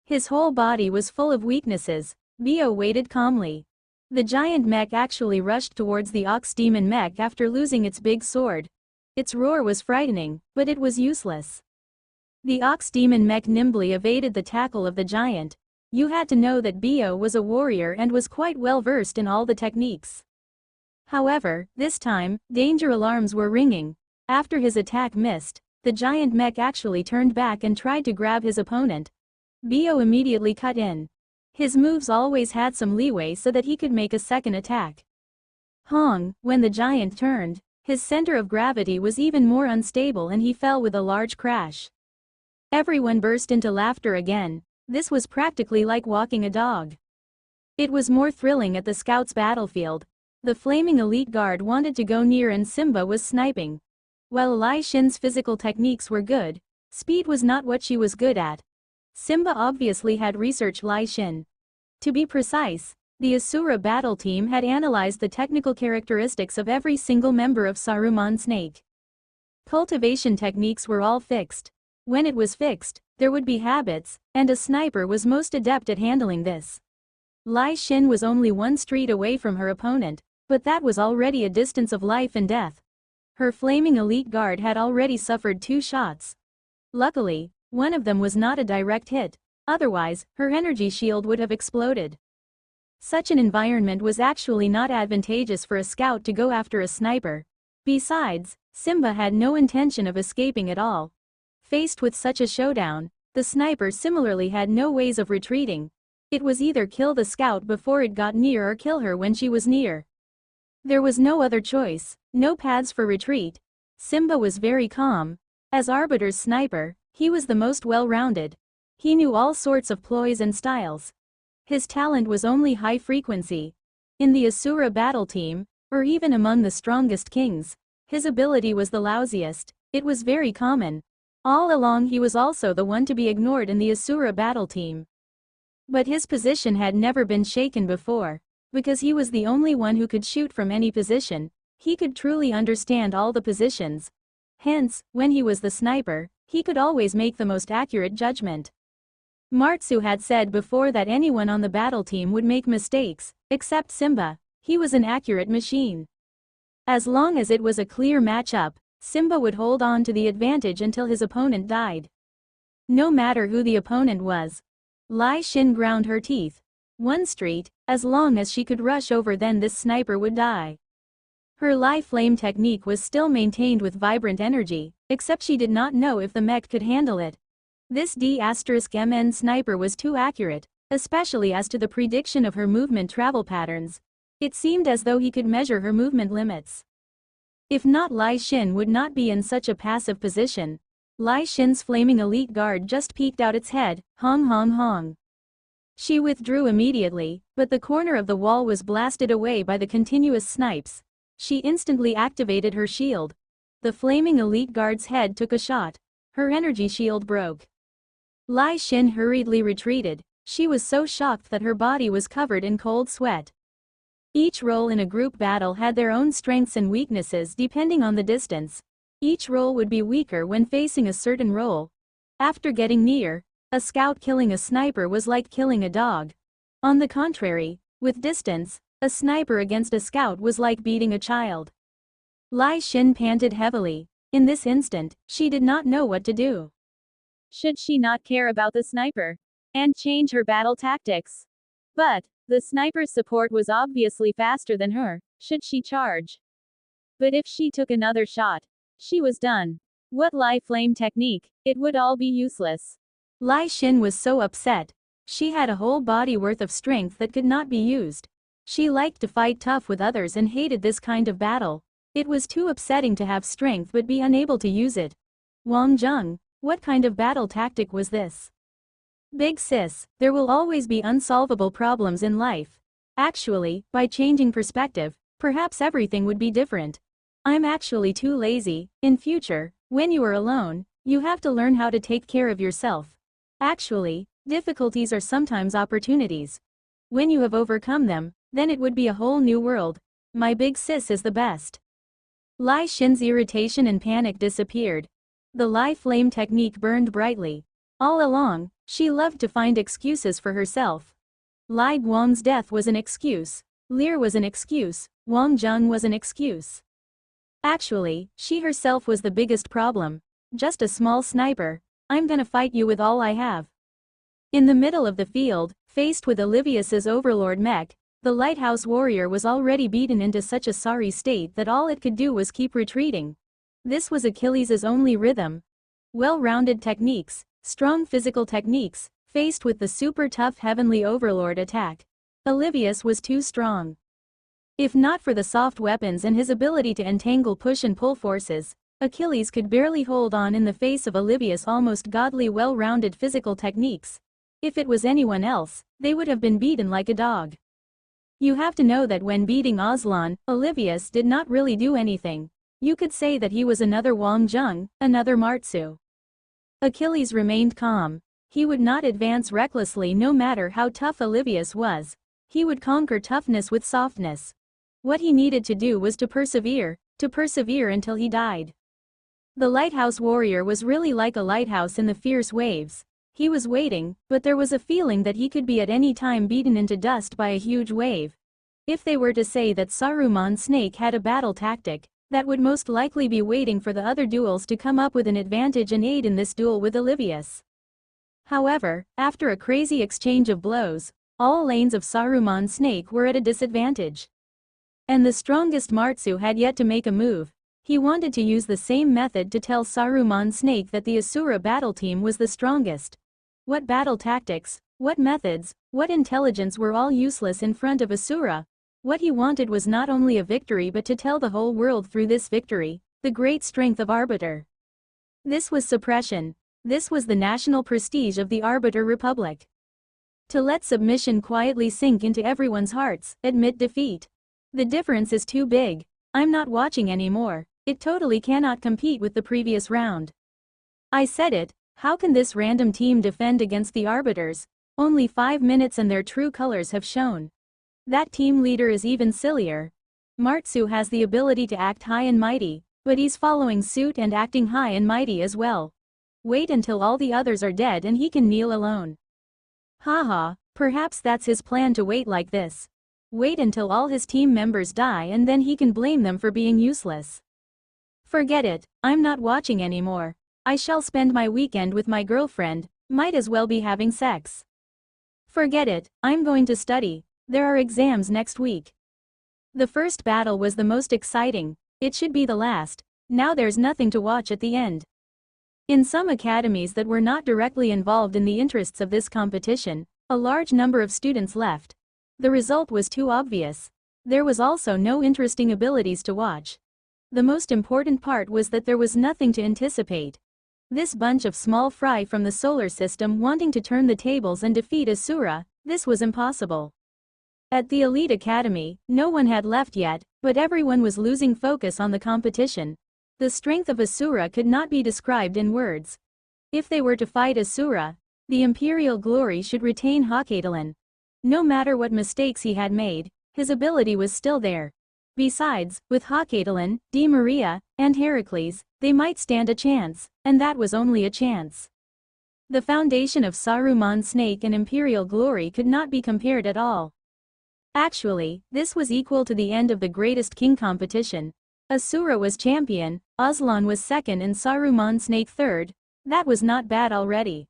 His whole body was full of weaknesses. Bio waited calmly. The giant mech actually rushed towards the ox demon mech after losing its big sword. Its roar was frightening, but it was useless. The ox demon mech nimbly evaded the tackle of the giant. You had to know that Bio was a warrior and was quite well versed in all the techniques. However, this time, danger alarms were ringing. After his attack missed, the giant mech actually turned back and tried to grab his opponent. Bio immediately cut in. His moves always had some leeway so that he could make a second attack. Hong, when the giant turned, his center of gravity was even more unstable and he fell with a large crash. Everyone burst into laughter again. This was practically like walking a dog. It was more thrilling at the scouts' battlefield. The flaming elite guard wanted to go near and Simba was sniping. While Lai Shin's physical techniques were good, speed was not what she was good at. Simba obviously had researched Lai Shin. To be precise, the Asura battle team had analyzed the technical characteristics of every single member of Saruman Snake. Cultivation techniques were all fixed. When it was fixed, there would be habits, and a sniper was most adept at handling this. Lai Shin was only one street away from her opponent, but that was already a distance of life and death. Her flaming elite guard had already suffered 2 shots. Luckily, one of them was not a direct hit, otherwise, her energy shield would have exploded. Such an environment was actually not advantageous for a scout to go after a sniper. Besides, Simba had no intention of escaping at all. Faced with such a showdown, the sniper similarly had no ways of retreating. It was either kill the scout before it got near or kill her when she was near. There was no other choice, no paths for retreat. Simba was very calm. As Arbiter's sniper, he was the most well-rounded. He knew all sorts of ploys and styles. His talent was only high frequency. In the Asura battle team, or even among the strongest kings, his ability was the lousiest. It was very common. All along he was also the one to be ignored in the Asura battle team. But his position had never been shaken before. Because he was the only one who could shoot from any position, he could truly understand all the positions. Hence, when he was the sniper, he could always make the most accurate judgment. Martsu had said before that anyone on the battle team would make mistakes, except Simba. He was an accurate machine. As long as it was a clear matchup, Simba would hold on to the advantage until his opponent died. No matter who the opponent was. Lai Shin ground her teeth. One street, as long as she could rush over, then this sniper would die. Her Lai flame technique was still maintained with vibrant energy, except she did not know if the mech could handle it. This D*MN sniper was too accurate, especially as to the prediction of her movement travel patterns. It seemed as though he could measure her movement limits. If not, Lai Shin would not be in such a passive position. Lai Shin's flaming elite guard just peeked out its head, hong hong hong. She withdrew immediately, but the corner of the wall was blasted away by the continuous snipes. She instantly activated her shield. The flaming elite guard's head took a shot. Her energy shield broke. Lai Shin hurriedly retreated. She was so shocked that her body was covered in cold sweat. Each role in a group battle had their own strengths and weaknesses depending on the distance. Each role would be weaker when facing a certain role. After getting near, a scout killing a sniper was like killing a dog. On the contrary, with distance, a sniper against a scout was like beating a child. Lai Shin panted heavily. In this instant, she did not know what to do. Should she not care about the sniper and change her battle tactics? But the sniper's support was obviously faster than her. Should she charge? But if she took another shot, she was done. What Lai flame technique? It would all be useless. Lai Shin was so upset. She had a whole body worth of strength that could not be used. She liked to fight tough with others and hated this kind of battle. It was too upsetting to have strength but be unable to use it. Wang Zheng, what kind of battle tactic was this? Big sis, there will always be unsolvable problems in life. Actually, by changing perspective, perhaps everything would be different. I'm actually too lazy. In future, when you are alone, You have to learn how to take care of yourself. Actually, difficulties are sometimes opportunities. When you have overcome them, then it would be a whole new world. My big sis is the best. Lai Xin's irritation and panic disappeared. The Lai flame technique burned brightly. All along, she loved to find excuses for herself. Lai Guang's death was an excuse. Lear was an excuse. Wang Zheng was an excuse. Actually, she herself was the biggest problem. Just a small sniper. I'm gonna fight you with all I have. In the middle of the field, faced with Olivius's overlord mech, the lighthouse warrior was already beaten into such a sorry state that all it could do was keep retreating. This was Achilles's only rhythm. Well-rounded techniques, strong physical techniques, faced with the super tough heavenly overlord attack. Olivius was too strong. If not for the soft weapons and his ability to entangle push and pull forces, Achilles could barely hold on in the face of Olivius' almost godly well-rounded physical techniques. If it was anyone else, they would have been beaten like a dog. You have to know that when beating Aslan, Olivius did not really do anything. You could say that he was another Wang Zheng, another Martsu. Achilles remained calm. He would not advance recklessly no matter how tough Olivius was. He would conquer toughness with softness. What he needed to do was to persevere until he died. The lighthouse warrior was really like a lighthouse in the fierce waves. He was waiting, but there was a feeling that he could be at any time beaten into dust by a huge wave. If they were to say that Saruman's snake had a battle tactic, that would most likely be waiting for the other duels to come up with an advantage and aid in this duel with Olivius. However, after a crazy exchange of blows, all lanes of Saruman's snake were at a disadvantage. And the strongest Martsu had yet to make a move. He wanted to use the same method to tell Saruman's snake that the Asura battle team was the strongest. What battle tactics, what methods, what intelligence were all useless in front of Asura. What he wanted was not only a victory but to tell the whole world through this victory, the great strength of Arbiter. This was suppression. This was the national prestige of the Arbiter Republic. To let submission quietly sink into everyone's hearts, admit defeat. The difference is too big. I'm not watching anymore. It totally cannot compete with the previous round. I said it. How can this random team defend against the Arbiters? Only 5 minutes and their true colors have shown. That team leader is even sillier. Martsu has the ability to act high and mighty, but he's following suit and acting high and mighty as well. Wait until all the others are dead and he can kneel alone. Haha, perhaps that's his plan, to wait like this. Wait until all his team members die and then he can blame them for being useless. Forget it, I'm not watching anymore. I shall spend my weekend with my girlfriend, might as well be having sex. Forget it, I'm going to study. There are exams next week. The first battle was the most exciting. It should be the last. Now there's nothing to watch at the end. In some academies that were not directly involved in the interests of this competition, a large number of students left. The result was too obvious. There was also no interesting abilities to watch. The most important part was that there was nothing to anticipate. This bunch of small fry from the solar system wanting to turn the tables and defeat Asura, this was impossible. At the elite academy, no one had left yet, but everyone was losing focus on the competition. The strength of Asura could not be described in words. If they were to fight Asura, the Imperial Glory should retain Hakatalan. No matter what mistakes he had made, his ability was still there. Besides, with Hakatalan, Di Maria, and Heracles, they might stand a chance, and that was only a chance. The foundation of Saruman's snake and Imperial Glory could not be compared at all. Actually, this was equal to the end of the Greatest King competition. Asura was champion, Aslan was second and Saruman's snake third. That was not bad already.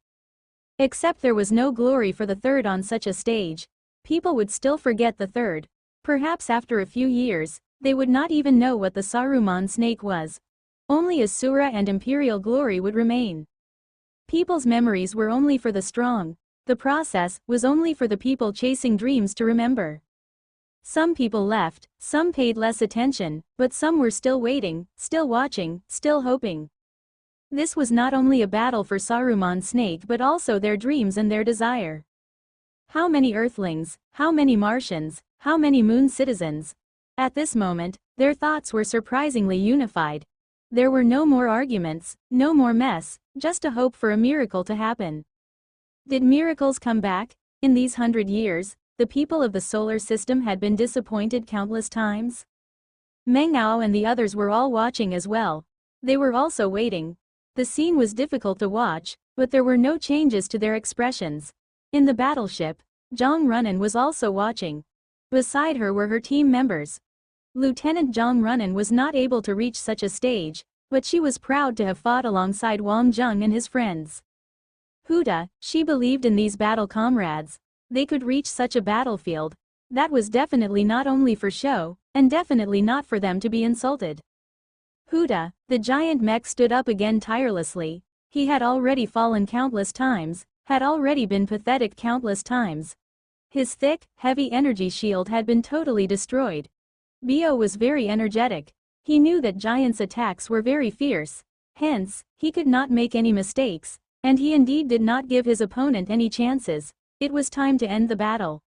Except there was no glory for the third on such a stage. People would still forget the third. Perhaps after a few years, they would not even know what the Saruman snake was. Only Asura and Imperial Glory would remain. People's memories were only for the strong. The process was only for the people chasing dreams to remember. Some people left, some paid less attention, but some were still waiting, still watching, still hoping. This was not only a battle for Saruman's snake but also their dreams and their desire. How many Earthlings, how many Martians, how many Moon citizens? At this moment, their thoughts were surprisingly unified. There were no more arguments, no more mess, just to hope for a miracle to happen. Did miracles come back? In these 100 years, the people of the solar system had been disappointed countless times. Meng Ao and the others were all watching as well. They were also waiting. The scene was difficult to watch, but there were no changes to their expressions. In the battleship, Zhang Runan was also watching. Beside her were her team members. Lieutenant Zhang Runan was not able to reach such a stage, but she was proud to have fought alongside Wang Zheng and his friends. Huda, she believed in these battle comrades. They could reach such a battlefield. That was definitely not only for show, and definitely not for them to be insulted. Huda, the giant mech, stood up again tirelessly. He had already fallen countless times, had already been pathetic countless times. His thick, heavy energy shield had been totally destroyed. Bio was very energetic. He knew that Giant's attacks were very fierce. Hence, he could not make any mistakes, and he indeed did not give his opponent any chances. It was time to end the battle.